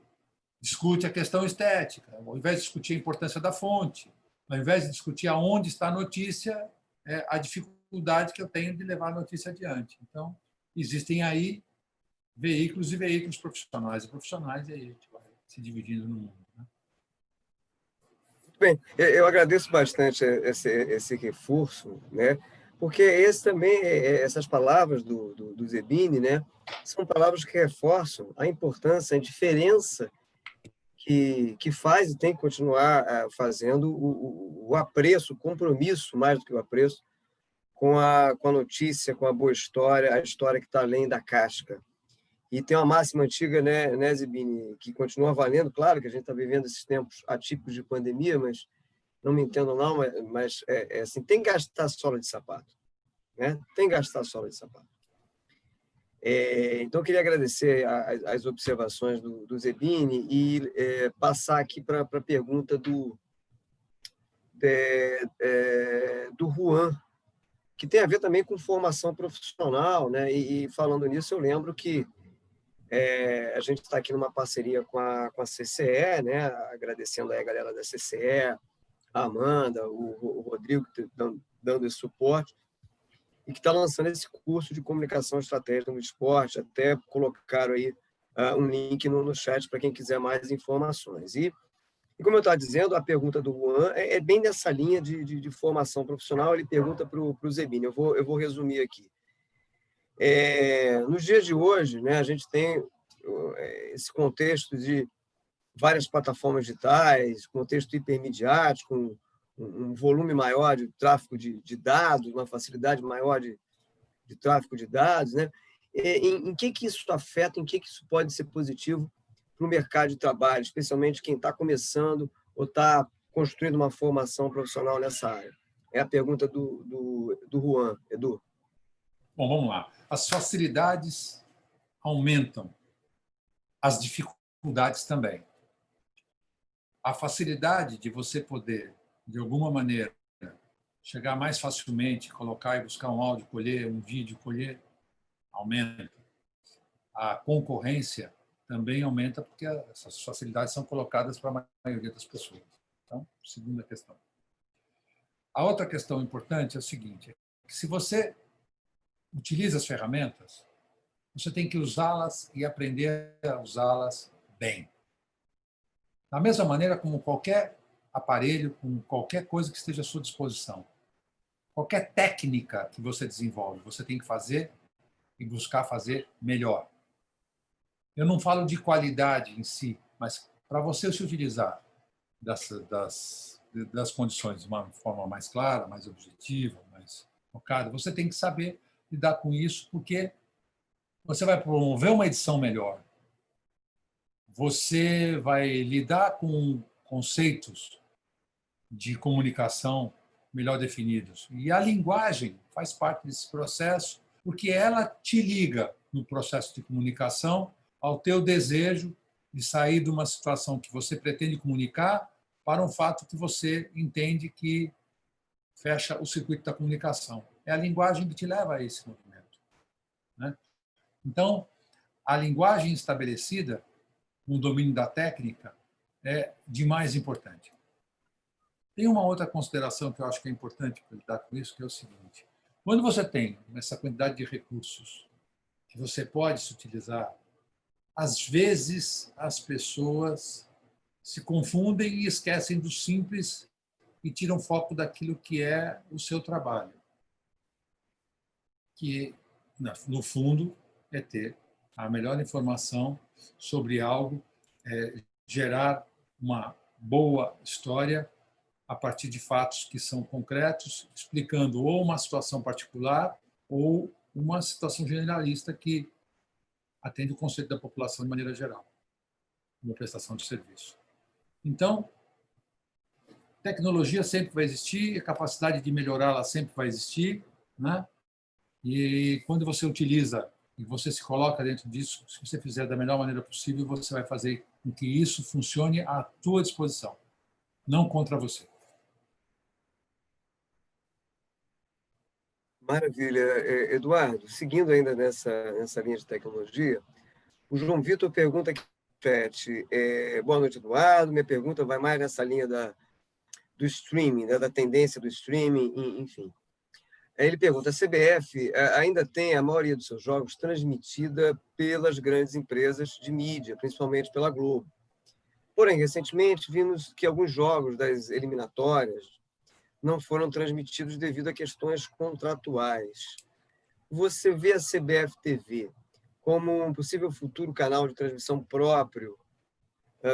discute a questão estética, ao invés de discutir a importância da fonte, ao invés de discutir aonde está a notícia, a dificuldade que eu tenho de levar a notícia adiante. Então, existem aí veículos e veículos profissionais e profissionais, e aí a gente vai se dividindo no mundo. Né? Muito bem, eu agradeço bastante esse reforço, né? Porque esse também, essas palavras do Zebini, né? São palavras que reforçam a importância, a diferença que faz e tem que continuar fazendo o apreço, o compromisso, mais do que o apreço, com a notícia, com a boa história, a história que está além da casca. E tem uma máxima antiga, né, Zebini, que continua valendo. Claro que a gente está vivendo esses tempos atípicos de pandemia, mas não me entendo não, mas assim, tem que gastar sola de sapato, né? Tem que gastar sola de sapato. Então, eu queria agradecer as observações do Zebini e passar aqui para a pergunta do Juan, que tem a ver também com formação profissional, né? E falando nisso, eu lembro que a gente está aqui numa parceria com a CCE, né? Agradecendo aí a galera da CCE, a Amanda, o Rodrigo, que estão dando esse suporte, e que está lançando esse curso de comunicação estratégica no esporte. Até colocaram aí um link no chat para quem quiser mais informações. E como eu estava dizendo, a pergunta do Juan é bem nessa linha de formação profissional. Ele pergunta para o Zebini, eu vou resumir aqui. Nos dias de hoje, né, a gente tem esse contexto de várias plataformas digitais, contexto hipermediático, um volume maior de tráfego de dados, uma facilidade maior de tráfego de dados, né? Em que isso afeta, em que isso pode ser positivo para o mercado de trabalho, especialmente quem está começando ou está construindo uma formação profissional nessa área? É a pergunta do Juan, Edu. Bom, vamos lá. As facilidades aumentam, as dificuldades também. A facilidade de você poder, de alguma maneira, chegar mais facilmente, colocar e buscar um áudio, colher, um vídeo, colher, aumenta. A concorrência também aumenta, porque essas facilidades são colocadas para a maioria das pessoas. Então, segunda questão. A outra questão importante é o seguinte, que se você utiliza as ferramentas, você tem que usá-las e aprender a usá-las bem. Da mesma maneira como qualquer aparelho, como qualquer coisa que esteja à sua disposição. Qualquer técnica que você desenvolve, você tem que fazer e buscar fazer melhor. Eu não falo de qualidade em si, mas para você se utilizar das condições de uma forma mais clara, mais objetiva, mais focada, você tem que saber lidar com isso, porque você vai promover uma edição melhor. Você vai lidar com conceitos de comunicação melhor definidos. E a linguagem faz parte desse processo, porque ela te liga no processo de comunicação ao teu desejo de sair de uma situação que você pretende comunicar para um fato que você entende que fecha o circuito da comunicação. É a linguagem que te leva a esse movimento, né? Então, a linguagem estabelecida, no domínio da técnica, é de mais importante. Tem uma outra consideração que eu acho que é importante para lidar com isso, que é o seguinte. Quando você tem essa quantidade de recursos que você pode se utilizar, às vezes as pessoas se confundem e esquecem do simples e tiram foco daquilo que é o seu trabalho. Que, no fundo, é ter a melhor informação sobre algo, gerar uma boa história a partir de fatos que são concretos, explicando ou uma situação particular ou uma situação generalista que atende o conceito da população de maneira geral, uma prestação de serviço. Então, tecnologia sempre vai existir, a capacidade de melhorá-la sempre vai existir, né? E quando você utiliza e você se coloca dentro disso, se você fizer da melhor maneira possível, você vai fazer com que isso funcione à tua disposição, não contra você. Maravilha. Eduardo, seguindo ainda nessa linha de tecnologia, o João Vitor pergunta aqui no chat. Boa noite, Eduardo. Minha pergunta vai mais nessa linha do streaming, né, da tendência do streaming, enfim. Ele pergunta, a CBF ainda tem a maioria dos seus jogos transmitida pelas grandes empresas de mídia, principalmente pela Globo. Porém, recentemente, vimos que alguns jogos das eliminatórias não foram transmitidos devido a questões contratuais. Você vê a CBF TV como um possível futuro canal de transmissão próprio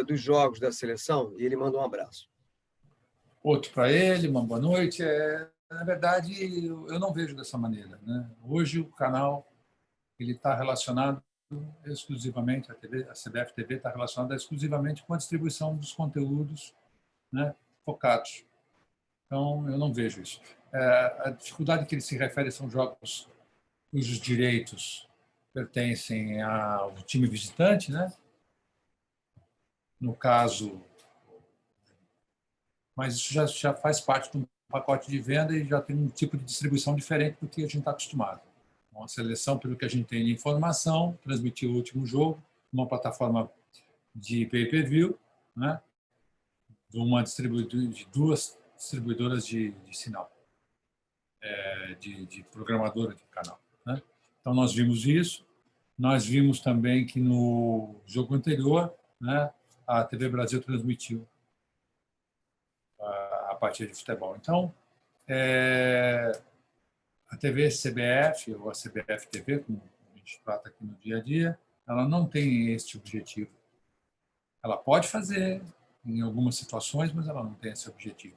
dos jogos da seleção? E ele manda um abraço. Outro para ele, uma boa noite. na verdade, eu não vejo dessa maneira, né? Hoje o canal ele está relacionado exclusivamente, a CBF TV está relacionada exclusivamente com a distribuição dos conteúdos, né, focados. Então, eu não vejo isso. A dificuldade que ele se refere são jogos cujos direitos pertencem ao time visitante, né? No caso, mas isso já faz parte de um pacote de venda e já tem um tipo de distribuição diferente do que a gente está acostumado. Uma seleção, pelo que a gente tem de informação, transmitiu o último jogo numa plataforma de pay-per-view, né? De duas distribuidoras de sinal, de programadora de canal, né? Então, nós vimos isso. Nós vimos também que no jogo anterior, né, a TV Brasil transmitiu a partida de futebol. Então, a TV CBF, ou a CBF TV, como a gente trata aqui no dia a dia, ela não tem este objetivo. Ela pode fazer em algumas situações, mas ela não tem esse objetivo.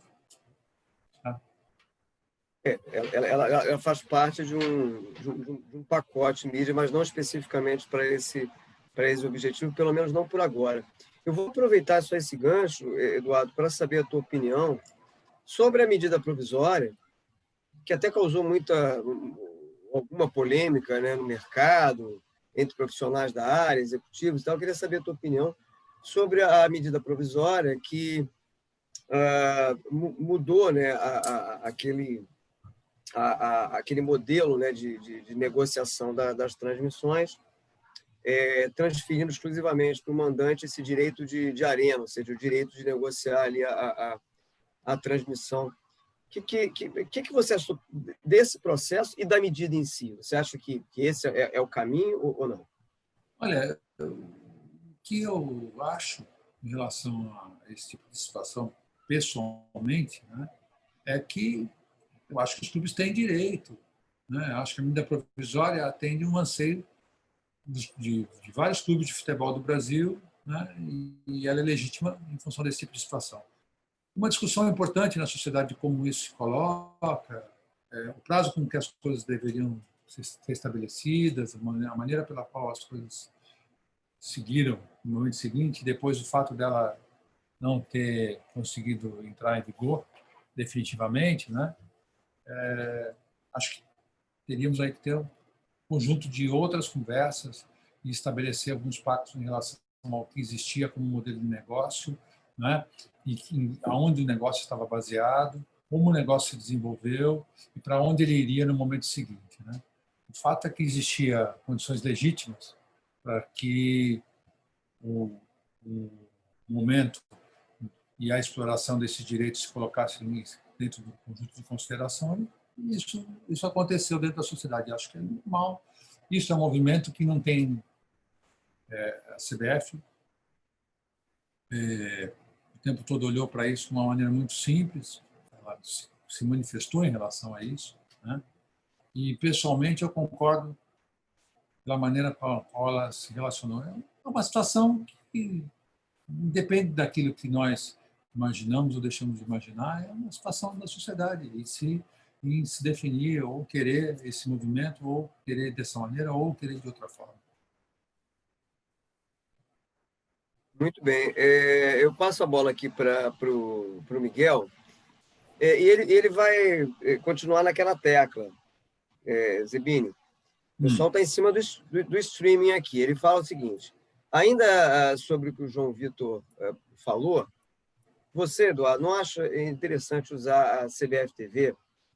Tá? Ela faz parte de um pacote mídia, mas não especificamente para esse objetivo, pelo menos não por agora. Eu vou aproveitar só esse gancho, Eduardo, para saber a tua opinião sobre a medida provisória, que até causou alguma polêmica, né, no mercado, entre profissionais da área, executivos e tal. Eu queria saber a tua opinião sobre a medida provisória que mudou, né, aquele modelo, né, de negociação das transmissões, transferindo exclusivamente para o mandante esse direito de arena, ou seja, o direito de negociar ali a transmissão. O que você achou desse processo e da medida em si? Você acha que esse é o caminho ou não? Olha, o que eu acho em relação a esse tipo de situação, pessoalmente, né, é que eu acho que os clubes têm direito, né? Eu acho que a medida provisória atende um anseio de vários clubes de futebol do Brasil, né, e ela é legítima em função desse tipo de situação. Uma discussão importante na sociedade de como isso se coloca, o prazo com que as coisas deveriam ser estabelecidas, a maneira pela qual as coisas seguiram no momento seguinte, depois do fato dela não ter conseguido entrar em vigor definitivamente, né? Acho que teríamos aí que ter um conjunto de outras conversas e estabelecer alguns pactos em relação ao que existia como modelo de negócio, né? E aonde o negócio estava baseado, como o negócio se desenvolveu e para onde ele iria no momento seguinte, né? O fato é que existia condições legítimas para que o momento e a exploração desses direitos se colocassem dentro do conjunto de consideração, e isso aconteceu dentro da sociedade. Acho que é normal. Isso é um movimento que não tem a CBF o tempo todo olhou para isso de uma maneira muito simples, ela se manifestou em relação a isso, né? E, pessoalmente, eu concordo pela maneira com a qual ela se relacionou. É uma situação que depende daquilo que nós imaginamos ou deixamos de imaginar, é uma situação da sociedade em se definir ou querer esse movimento, ou querer dessa maneira, ou querer de outra forma. Muito bem. Eu passo a bola aqui para o Miguel, e ele vai continuar naquela tecla, Zebini. O pessoal está em cima do streaming aqui. Ele fala o seguinte, ainda sobre o que o João Vitor falou, você, Eduardo, não acha interessante usar a CBF TV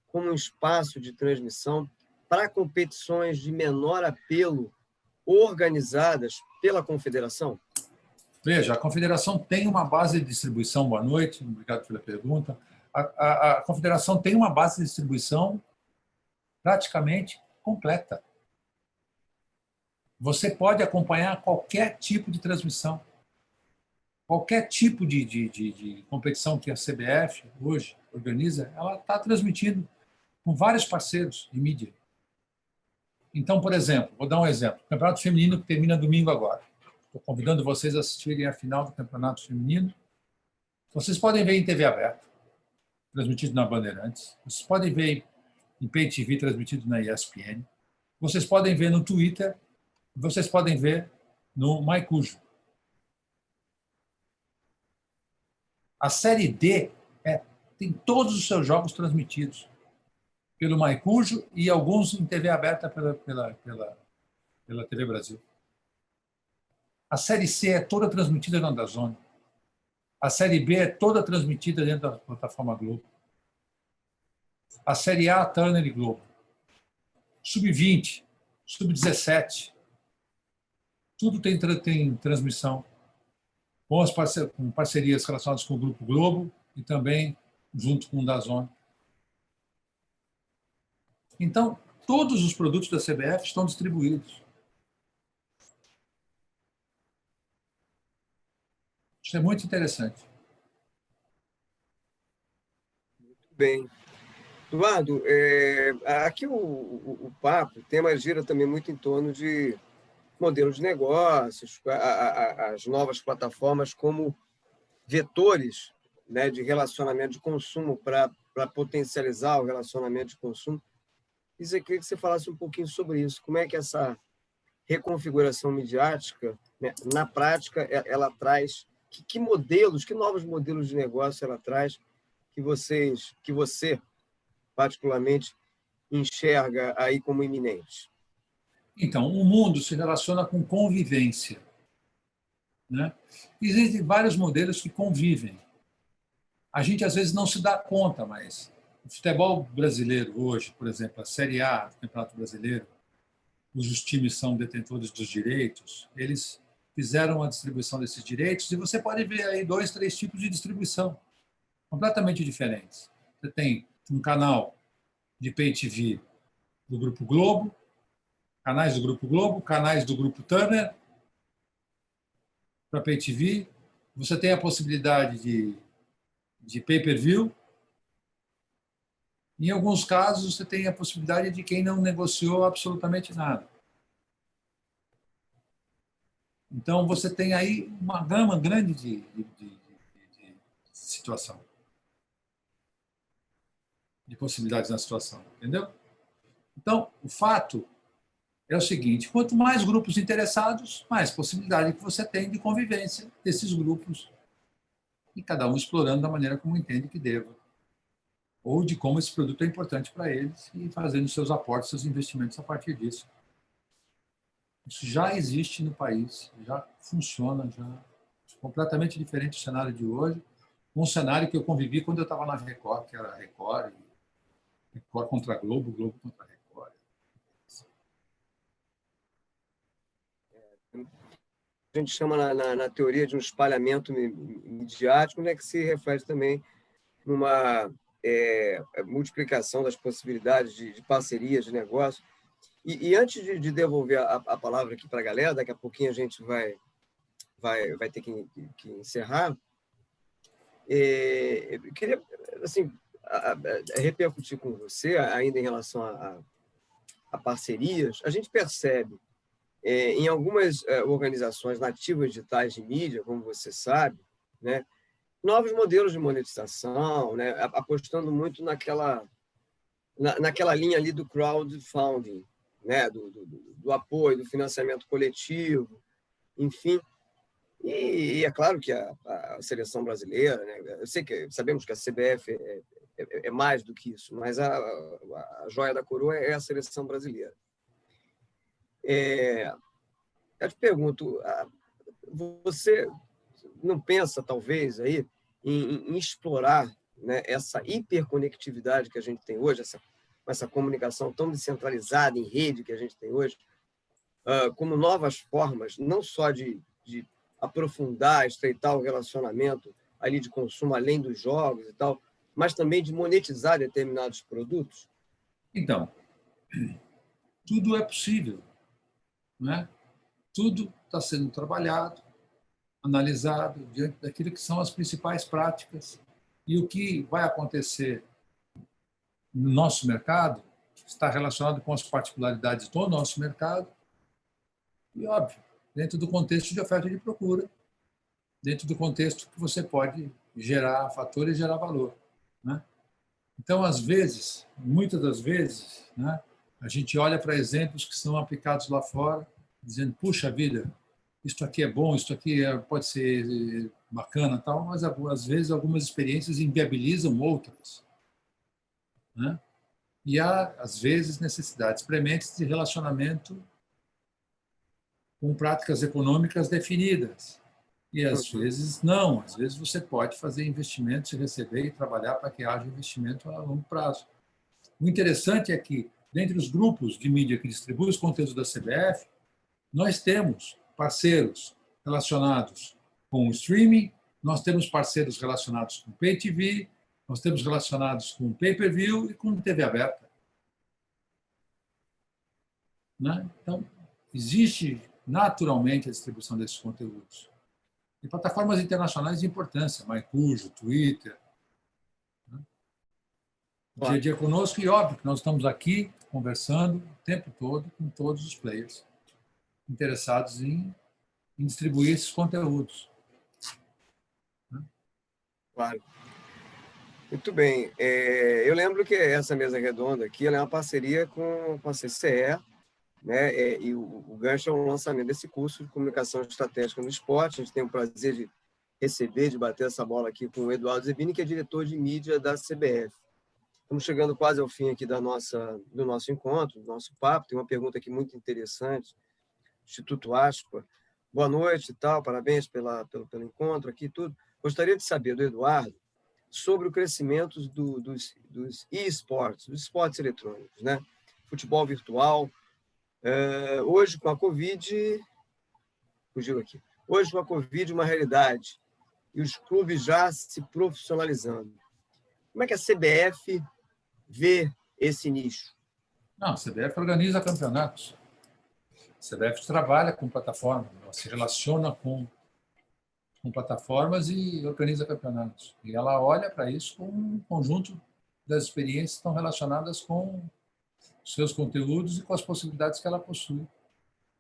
como um espaço de transmissão para competições de menor apelo organizadas pela Confederação? Veja, a Confederação tem uma base de distribuição. Boa noite, obrigado pela pergunta. A Confederação tem uma base de distribuição praticamente completa. Você pode acompanhar qualquer tipo de transmissão, qualquer tipo de competição que a CBF hoje organiza, ela está transmitindo com vários parceiros de mídia. Então, por exemplo, vou dar um exemplo. O Campeonato Feminino que termina domingo agora. Estou convidando vocês a assistirem a final do Campeonato Feminino. Vocês podem ver em TV aberta, transmitido na Bandeirantes. Vocês podem ver em Pay TV transmitido na ESPN. Vocês podem ver no Twitter. Vocês podem ver no Maicujo. A Série D tem todos os seus jogos transmitidos pelo Maicujo e alguns em TV aberta pela TV Brasil. A Série C é toda transmitida na DAZN. A Série B é toda transmitida dentro da plataforma Globo. A Série A, Turner e Globo. Sub-20, Sub-17. Tudo tem transmissão com parcerias relacionadas com o Grupo Globo e também junto com o DAZN. Então, todos os produtos da CBF estão distribuídos. Isso é muito interessante. Muito bem. Eduardo, aqui o papo, o tema gira também muito em torno de modelos de negócios, as novas plataformas como vetores, né, de relacionamento de consumo para potencializar o relacionamento de consumo. E eu queria que você falasse um pouquinho sobre isso. Como é que essa reconfiguração midiática, né, na prática, ela traz... Que modelos, que novos modelos de negócio ela traz que você, particularmente, enxerga aí como iminentes? Então, o mundo se relaciona com convivência, né? Existem vários modelos que convivem. A gente, às vezes, não se dá conta, mas o futebol brasileiro hoje, por exemplo, a Série A do Campeonato Brasileiro, cujos times são detentores dos direitos, eles fizeram a distribuição desses direitos e você pode ver aí 2, 3 tipos de distribuição completamente diferentes. Você tem um canal de Pay TV do Grupo Globo, canais do Grupo Globo, canais do Grupo Turner para Pay TV. Você tem a possibilidade de pay-per-view. Em alguns casos, você tem a possibilidade de quem não negociou absolutamente nada. Então, você tem aí uma gama grande de situação, de possibilidades na situação, entendeu? Então, o fato é o seguinte: quanto mais grupos interessados, mais possibilidade que você tem de convivência desses grupos, e cada um explorando da maneira como entende que deva, ou de como esse produto é importante para eles e fazendo seus aportes, seus investimentos a partir disso. Isso já existe no país, já funciona, já é completamente diferente do cenário de hoje, um cenário que eu convivi quando eu estava na Record, que era Record contra Globo, Globo contra Record. A gente chama na teoria de um espalhamento midiático, né, que se reflete também numa multiplicação das possibilidades de parcerias, de negócio. E antes de devolver a palavra aqui para a galera, daqui a pouquinho a gente vai ter que encerrar, eu queria assim, repercutir com você, ainda em relação a parcerias. A gente percebe em algumas organizações nativas digitais de mídia, como você sabe, né, novos modelos de monetização, né, apostando muito naquela linha ali do crowdfunding, né, do apoio, do financiamento coletivo, enfim. E é claro que a seleção brasileira, né, sabemos que a CBF é mais do que isso, mas a joia da coroa é a seleção brasileira. Eu te pergunto, você não pensa, talvez, aí, em explorar, né, essa hiperconectividade que a gente tem hoje, essa comunicação tão descentralizada em rede que a gente tem hoje, como novas formas, não só de aprofundar, estreitar o relacionamento ali de consumo além dos jogos e tal, mas também de monetizar determinados produtos? Então, tudo é possível, né? Tudo está sendo trabalhado, analisado diante daquilo que são as principais práticas, e o que vai acontecer no nosso mercado está relacionado com as particularidades do nosso mercado e, óbvio, dentro do contexto de oferta e de procura, dentro do contexto que você pode gerar fatores e gerar valor, né? Então, às vezes, muitas das vezes, né, a gente olha para exemplos que são aplicados lá fora, dizendo, puxa vida, isto aqui é bom, isto aqui pode ser bacana, tal, mas às vezes algumas experiências inviabilizam outras, né? E há, às vezes, necessidades prementes de relacionamento com práticas econômicas definidas. E, às vezes, não. Às vezes, você pode fazer investimentos e receber e trabalhar para que haja investimento a longo prazo. O interessante é que, dentre os grupos de mídia que distribuem os conteúdos da CBF, nós temos parceiros relacionados com o streaming, nós temos parceiros relacionados com Pay TV, nós temos relacionados com Pay-Per-View e com TV aberta. Né? Então, existe naturalmente a distribuição desses conteúdos. E plataformas internacionais de importância, MyCujo, Twitter. Né? Dia a dia conosco, e óbvio que nós estamos aqui conversando o tempo todo com todos os players interessados em distribuir esses conteúdos. Né? Claro. Muito bem. Eu lembro que essa mesa redonda aqui ela é uma parceria com a CCE, né? E o gancho é o lançamento desse curso de comunicação estratégica no esporte. A gente tem o prazer de receber, de bater essa bola aqui com o Eduardo Zebini, que é diretor de mídia da CBF. Estamos chegando quase ao fim aqui do nosso encontro, do nosso papo. Tem uma pergunta aqui muito interessante. Instituto Aspa. Boa noite e tal, parabéns pelo encontro aqui e tudo. Gostaria de saber do Eduardo sobre o crescimento dos e-sports, dos esportes eletrônicos, né? Futebol virtual. Hoje, com a Covid, fugiu aqui. Hoje, com a Covid, uma realidade, e os clubes já se profissionalizando. Como é que a CBF vê esse nicho? Não, a CBF organiza campeonatos. A CBF trabalha com plataformas, ela se relaciona com plataformas e organiza campeonatos. E ela olha para isso com um conjunto das experiências que estão relacionadas com os seus conteúdos e com as possibilidades que ela possui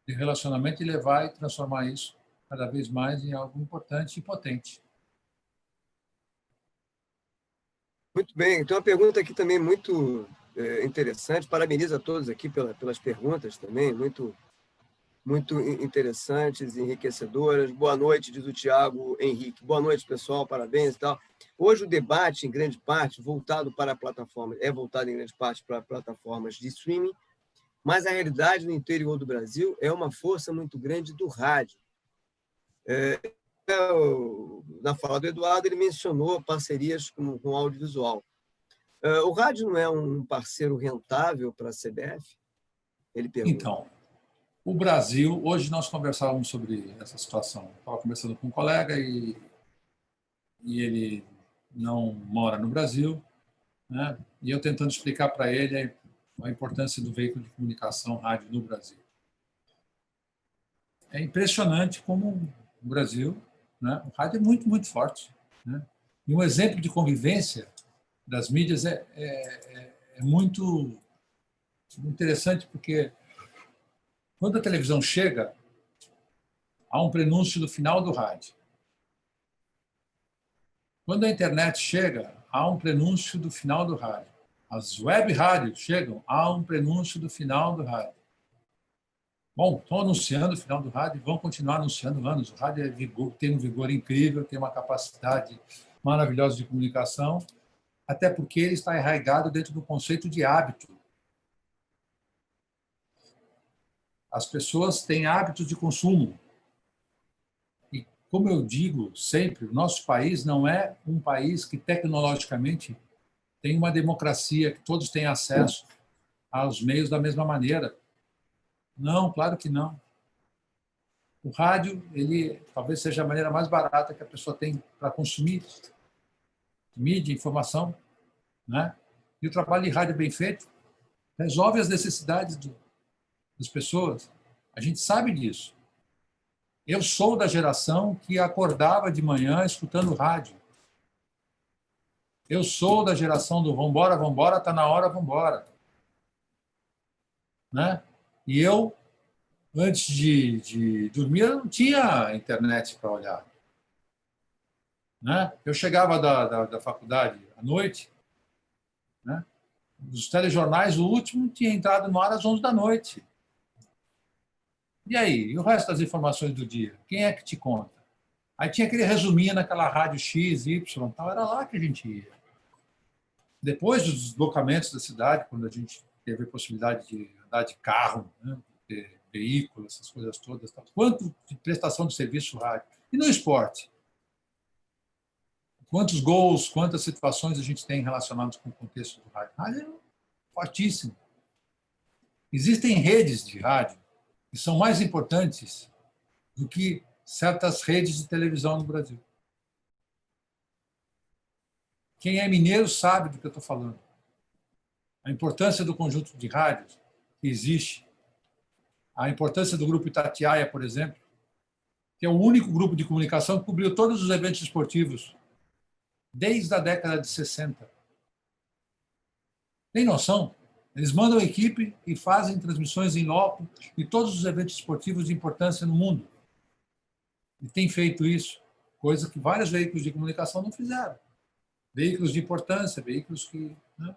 de relacionamento e levar e transformar isso cada vez mais em algo importante e potente. Muito bem. Então, uma pergunta aqui também muito interessante. Parabenizo a todos aqui pelas perguntas também, muito interessantes e enriquecedoras. Boa noite, diz o Tiago Henrique. Boa noite, pessoal, parabéns e tal. Hoje o debate, em grande parte, voltado em grande parte para plataformas de streaming, mas a realidade no interior do Brasil é uma força muito grande do rádio. Na fala do Eduardo, ele mencionou parcerias com audiovisual. O rádio não é um parceiro rentável para a CBF? Ele pergunta. Então, o Brasil, hoje nós conversávamos sobre essa situação. Estava conversando com um colega e ele não mora no Brasil, né? E eu tentando explicar para ele a importância do veículo de comunicação rádio no Brasil. É impressionante como o Brasil, né? O rádio é muito, muito forte, né? E um exemplo de convivência das mídias é muito interessante, porque quando a televisão chega, há um prenúncio do final do rádio. Quando a internet chega, há um prenúncio do final do rádio. As web rádios chegam, há um prenúncio do final do rádio. Bom, estão anunciando o final do rádio e vão continuar anunciando anos. O rádio tem um vigor incrível, tem uma capacidade maravilhosa de comunicação, até porque ele está arraigado dentro do conceito de hábito. As pessoas têm hábitos de consumo. E, como eu digo sempre, o nosso país não é um país que tecnologicamente tem uma democracia, que todos têm acesso aos meios da mesma maneira. Não, claro que não. O rádio, ele talvez seja a maneira mais barata que a pessoa tem para consumir mídia, informação, né? E o trabalho de rádio bem feito resolve as necessidades das pessoas. A gente sabe disso. Eu sou da geração que acordava de manhã escutando rádio. Eu sou da geração do vambora, vambora, está na hora, vambora. Né? E eu, antes de dormir, eu não tinha internet para olhar. Né? Eu chegava da faculdade à noite, né? Os telejornais, o último tinha entrado no ar às 11 da noite. E aí? E o resto das informações do dia? Quem é que te conta? Aí tinha aquele resuminho naquela rádio X, Y, tal, era lá que a gente ia. Depois dos deslocamentos da cidade, quando a gente teve a possibilidade de andar de carro, né, ter veículo, essas coisas todas, tal. Quanto de prestação de serviço rádio? E no esporte? Quantos gols, quantas situações a gente tem relacionadas com o contexto do rádio? Rádio é fortíssimo. Existem redes de rádio que são mais importantes do que certas redes de televisão no Brasil. Quem é mineiro sabe do que eu estou falando. A importância do conjunto de rádios que existe, a importância do Grupo Itatiaia, por exemplo, que é o único grupo de comunicação que cobriu todos os eventos esportivos desde a década de 60. Tem noção? Eles mandam a equipe e fazem transmissões em loco de todos os eventos esportivos de importância no mundo. E tem feito isso, coisa que vários veículos de comunicação não fizeram. Veículos de importância, veículos que... Né?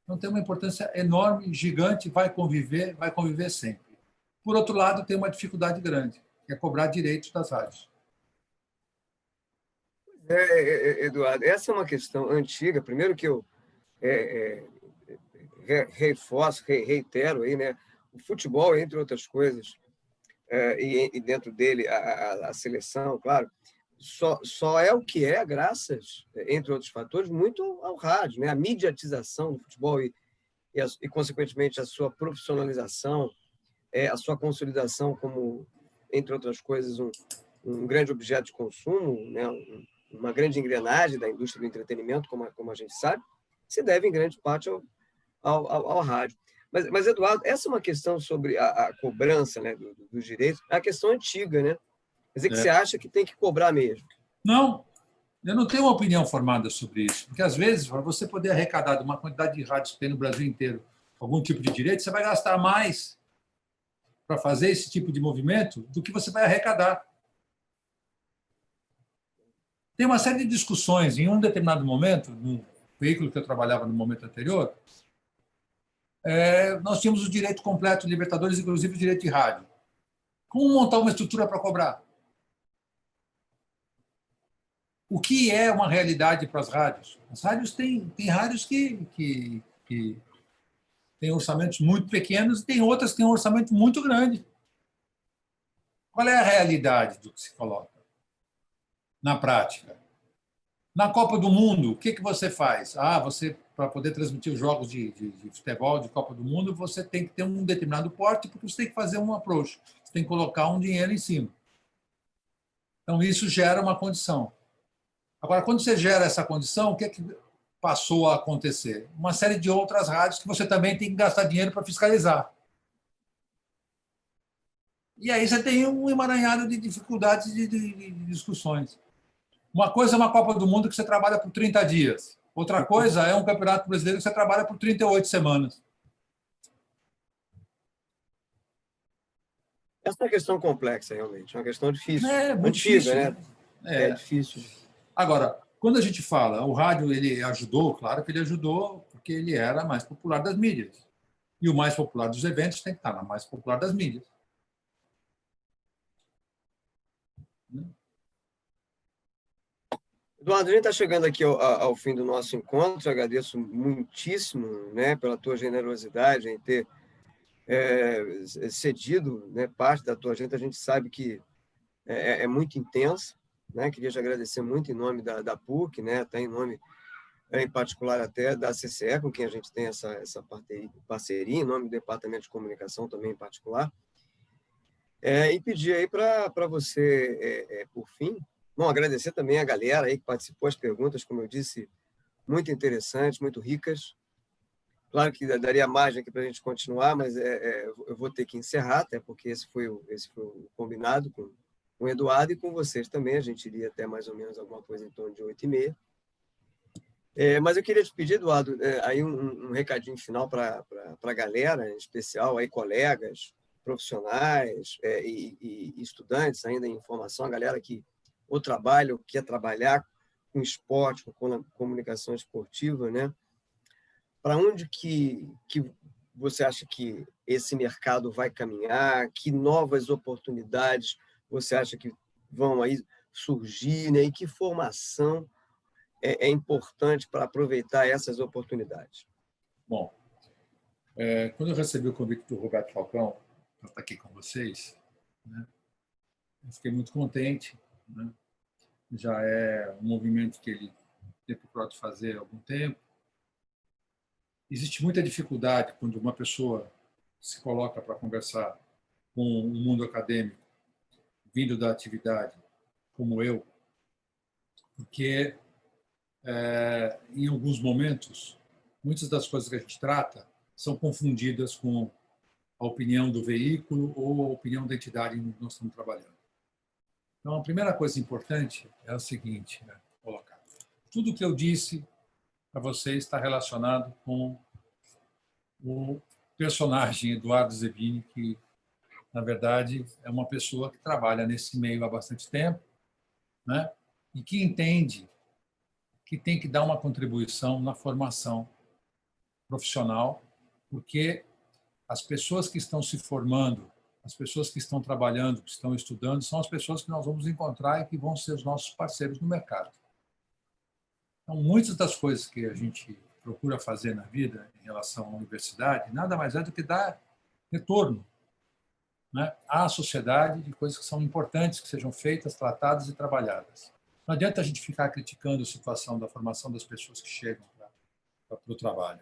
Então tem uma importância enorme, gigante, vai conviver sempre. Por outro lado, tem uma dificuldade grande, que é cobrar direitos das rádios. Eduardo, essa é uma questão antiga. Primeiro que eu reforço, reitero aí, né? O futebol, entre outras coisas, e dentro dele a seleção, claro, só é o que é graças, entre outros fatores, muito ao rádio, né? A mediatização do futebol e consequentemente, a sua profissionalização, a sua consolidação como, entre outras coisas, um grande objeto de consumo, né? Uma grande engrenagem da indústria do entretenimento, como a gente sabe, se deve em grande parte ao rádio. Mas, Eduardo, essa é uma questão sobre a cobrança, né, dos direitos, é uma questão antiga, né? Quer dizer que você acha que tem que cobrar mesmo? Não, eu não tenho uma opinião formada sobre isso, porque às vezes, para você poder arrecadar de uma quantidade de rádios que tem no Brasil inteiro algum tipo de direito, você vai gastar mais para fazer esse tipo de movimento do que você vai arrecadar. Tem uma série de discussões. Em um determinado momento, no veículo que eu trabalhava no momento anterior, nós tínhamos o direito completo de Libertadores, inclusive o direito de rádio. Como montar uma estrutura para cobrar? O que é uma realidade para as rádios? As rádios têm rádios que têm orçamentos muito pequenos e tem outras que têm um orçamento muito grande. Qual é a realidade do que se coloca na prática? Na Copa do Mundo, o que você faz? Você, para poder transmitir os jogos de futebol, de Copa do Mundo, você tem que ter um determinado porte, porque você tem que fazer um approach, você tem que colocar um dinheiro em cima. Então, isso gera uma condição. Agora, quando você gera essa condição, o que passou a acontecer? Uma série de outras rádios que você também tem que gastar dinheiro para fiscalizar. E aí você tem um emaranhado de dificuldades de discussões. Uma coisa é uma Copa do Mundo que você trabalha por 30 dias. Outra coisa é um Campeonato Brasileiro que você trabalha por 38 semanas. Essa é uma questão complexa, realmente. É uma questão difícil. É muito antiga, difícil, né? É difícil. Agora, quando a gente fala, o rádio ele ajudou, claro que ele ajudou, porque ele era a mais popular das mídias. E o mais popular dos eventos tem que estar na mais popular das mídias. Eduardo, a gente está chegando aqui ao fim do nosso encontro. Eu agradeço muitíssimo, né, pela tua generosidade em ter cedido, né, parte da tua agenda. A gente sabe que é muito intensa, né? Queria te agradecer muito em nome da PUC, né, até em nome, em particular, até da CCE, com quem a gente tem essa parceria, em nome do Departamento de Comunicação também, em particular. E pedir aí para você, por fim, agradecer também a galera aí que participou, as perguntas, como eu disse, muito interessantes, muito ricas. Claro que daria margem aqui para a gente continuar, mas eu vou ter que encerrar, até porque esse foi o combinado com o Eduardo e com vocês também. A gente iria até mais ou menos alguma coisa em torno de 8h30. Mas eu queria te pedir, Eduardo, aí um recadinho final para a galera, em especial aí colegas, profissionais e estudantes ainda em formação, a galera que ou trabalha ou quer trabalhar com esporte, com comunicação esportiva, né? para onde que você acha que esse mercado vai caminhar? Que novas oportunidades você acha que vão aí surgir, né? E que formação é importante para aproveitar essas oportunidades? Bom, quando eu recebi o convite do Roberto Falcão para estar aqui com vocês, né, eu fiquei muito contente, né? Já é um movimento que ele tem procurado fazer há algum tempo. Existe muita dificuldade quando uma pessoa se coloca para conversar com o mundo acadêmico, vindo da atividade, como eu, porque em alguns momentos, muitas das coisas que a gente trata são confundidas com a opinião do veículo ou a opinião da entidade em que nós estamos trabalhando. Então, a primeira coisa importante é o seguinte, né, colocar. Tudo que eu disse para vocês está relacionado com o personagem Eduardo Zebini, que, na verdade, é uma pessoa que trabalha nesse meio há bastante tempo, né, e que entende que tem que dar uma contribuição na formação profissional, porque as pessoas que estão se formando, as pessoas que estão trabalhando, que estão estudando, são as pessoas que nós vamos encontrar e que vão ser os nossos parceiros no mercado. Então, muitas das coisas que a gente procura fazer na vida em relação à universidade, nada mais é do que dar retorno, né, à sociedade de coisas que são importantes, que sejam feitas, tratadas e trabalhadas. Não adianta a gente ficar criticando a situação da formação das pessoas que chegam para o trabalho.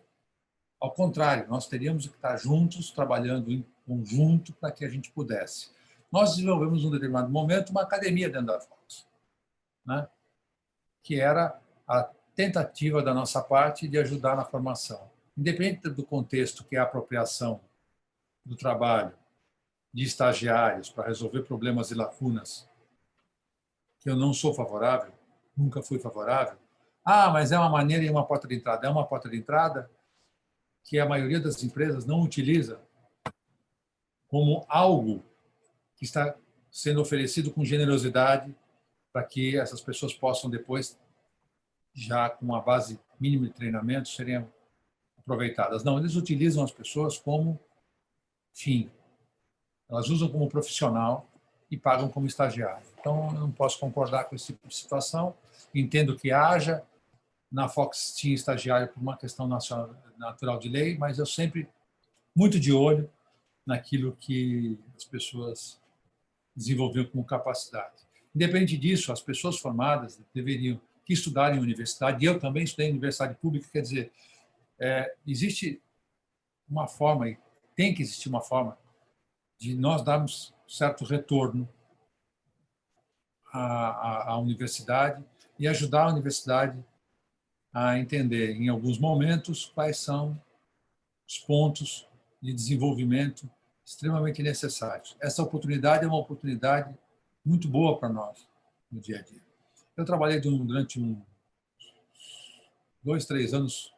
Ao contrário, nós teríamos que estar juntos, trabalhando em conjunto para que a gente pudesse. Nós desenvolvemos, num determinado momento, uma academia dentro da Fox, né, que era a tentativa da nossa parte de ajudar na formação. Independente do contexto, que é a apropriação do trabalho de estagiários para resolver problemas e lacunas, que eu não sou favorável, nunca fui favorável. Ah, mas é uma maneira e uma porta de entrada. É uma porta de entrada que a maioria das empresas não utiliza como algo que está sendo oferecido com generosidade para que essas pessoas possam depois, já com uma base mínima de treinamento, serem aproveitadas. Não, eles utilizam as pessoas como fim. Elas usam como profissional e pagam como estagiário. Então, eu não posso concordar com esse tipo de situação. Entendo que haja. Na Fox tinha estagiário por uma questão natural de lei, mas eu sempre muito de olho naquilo que as pessoas desenvolviam como capacidade. Independente disso, as pessoas formadas deveriam que estudar em universidade, e eu também estudei em universidade pública, quer dizer, existe uma forma, e tem que existir uma forma, de nós darmos certo retorno à universidade e ajudar a universidade a entender, em alguns momentos, quais são os pontos de desenvolvimento extremamente necessários. Essa oportunidade é uma oportunidade muito boa para nós no dia a dia. Eu trabalhei durante 2, 3 anos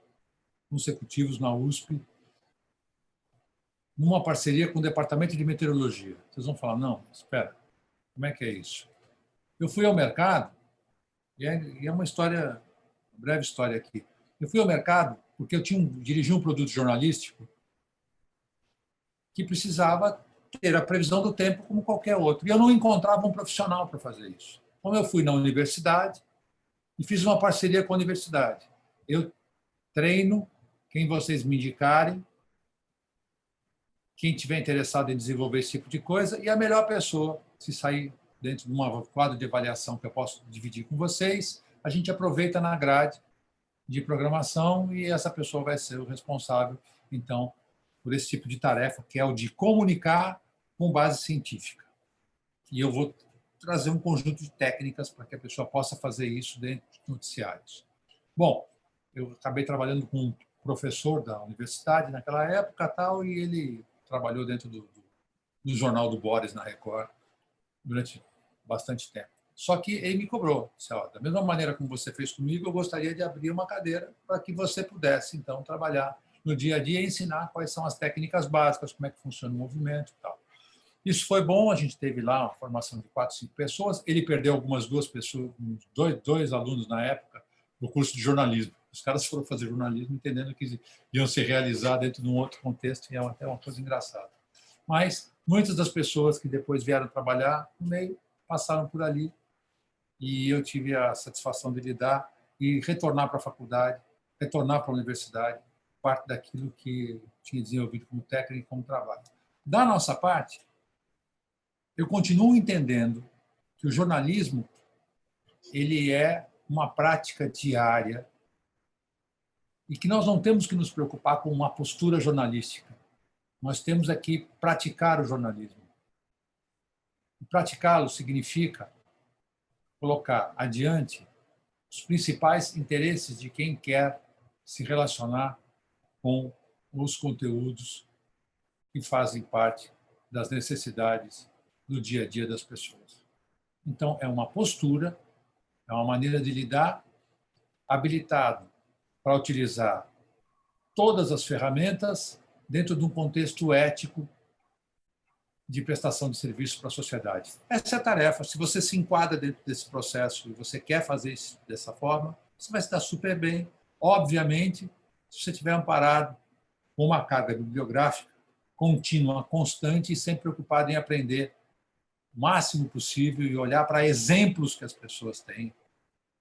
consecutivos na USP, numa parceria com o Departamento de Meteorologia. Vocês vão falar, não, espera, como é que é isso? Eu fui ao mercado, e é uma história, uma breve história aqui. Eu fui ao mercado porque eu dirigi um produto jornalístico que precisava ter a previsão do tempo como qualquer outro. E eu não encontrava um profissional para fazer isso. Então, eu fui na universidade e fiz uma parceria com a universidade. Eu treino quem vocês me indicarem, quem estiver interessado em desenvolver esse tipo de coisa, e a melhor pessoa, se sair dentro de um quadro de avaliação que eu posso dividir com vocês, a gente aproveita na grade de programação e essa pessoa vai ser o responsável, então, por esse tipo de tarefa, que é o de comunicar com base científica. E eu vou trazer um conjunto de técnicas para que a pessoa possa fazer isso dentro de noticiários. Bom, eu acabei trabalhando com um professor da universidade naquela época tal, e ele trabalhou dentro do jornal do Boris, na Record, durante bastante tempo. Só que ele me cobrou. Disse, da mesma maneira como você fez comigo, eu gostaria de abrir uma cadeira para que você pudesse, então, trabalhar no dia a dia e ensinar quais são as técnicas básicas, como é que funciona o movimento e tal. Isso foi bom, a gente teve lá uma formação de 4, 5 pessoas. Ele perdeu algumas 2 pessoas, dois alunos na época, do curso de jornalismo. Os caras foram fazer jornalismo entendendo que iam se realizar dentro de um outro contexto, e é até uma coisa engraçada. Mas muitas das pessoas que depois vieram trabalhar no meio passaram por ali, e eu tive a satisfação de lidar e retornar para a faculdade, retornar para a universidade, parte daquilo que tinha desenvolvido como técnica e como trabalho. Da nossa parte, eu continuo entendendo que o jornalismo ele é uma prática diária e que nós não temos que nos preocupar com uma postura jornalística. Nós temos aqui praticar o jornalismo. E praticá-lo significa colocar adiante os principais interesses de quem quer se relacionar com os conteúdos que fazem parte das necessidades do dia a dia das pessoas. Então, é uma postura, é uma maneira de lidar, habilitado para utilizar todas as ferramentas dentro de um contexto ético de prestação de serviço para a sociedade. Essa é a tarefa. Se você se enquadra dentro desse processo e você quer fazer isso dessa forma, você vai se dar super bem. Obviamente, se você estiver amparado com uma carga bibliográfica contínua, constante e sempre preocupado em aprender o máximo possível e olhar para exemplos que as pessoas têm,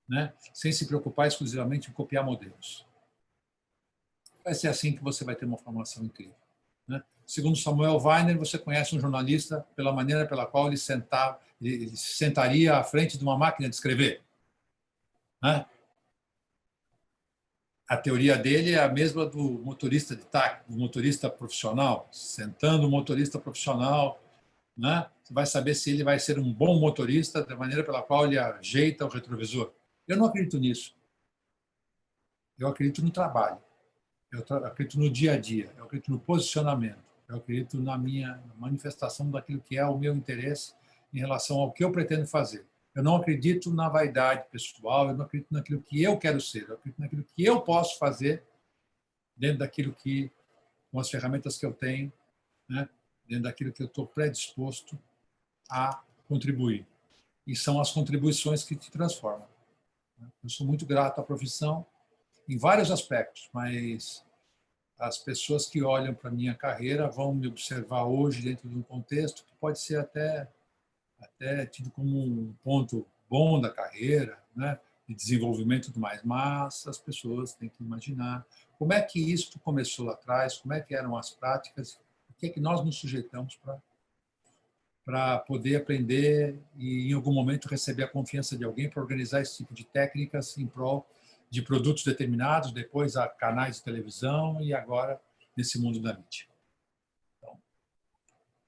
né? Sem se preocupar exclusivamente em copiar modelos. Vai ser assim que você vai ter uma formação incrível, né? Segundo Samuel Weiner, você conhece um jornalista pela maneira pela qual ele se sentaria à frente de uma máquina de escrever, né? A teoria dele é a mesma do motorista de táxi, do motorista profissional. Sentando o motorista profissional, né? Você vai saber se ele vai ser um bom motorista da maneira pela qual ele ajeita o retrovisor. Eu não acredito nisso. Eu acredito no trabalho. Eu acredito no dia a dia. Eu acredito no posicionamento. Eu acredito na minha manifestação daquilo que é o meu interesse em relação ao que eu pretendo fazer. Eu não acredito na vaidade pessoal, eu não acredito naquilo que eu quero ser, eu acredito naquilo que eu posso fazer dentro daquilo que, com as ferramentas que eu tenho, né, dentro daquilo que eu estou predisposto a contribuir. E são as contribuições que te transformam. Eu sou muito grato à profissão em vários aspectos, mas as pessoas que olham para a minha carreira vão me observar hoje dentro de um contexto que pode ser até tido como um ponto bom da carreira, né, de desenvolvimento e tudo mais, mas as pessoas têm que imaginar como é que isso começou lá atrás, como é que eram as práticas, o que é que nós nos sujeitamos para poder aprender e, em algum momento, receber a confiança de alguém para organizar esse tipo de técnicas em prol de produtos determinados, depois a canais de televisão e agora nesse mundo da mídia. Então,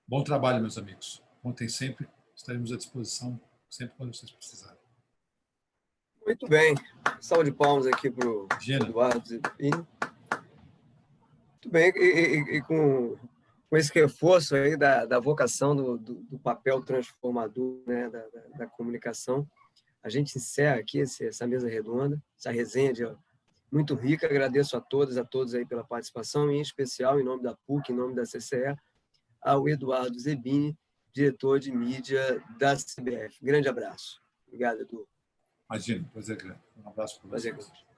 bom trabalho, meus amigos. Contem sempre. Estaremos à disposição sempre quando vocês precisarem. Muito bem. Salve de palmas aqui para o Eduardo Zebini. Muito bem. E com esse reforço aí da vocação do papel transformador, né, da comunicação, a gente encerra aqui essa mesa redonda, essa resenha muito rica. Agradeço a todos aí pela participação, e em especial, em nome da PUC, em nome da CCE, ao Eduardo Zebini, diretor de mídia da CBF. Grande abraço. Obrigado, Edu. Imagina, prazer grande. Um abraço para vocês. Prazer grande.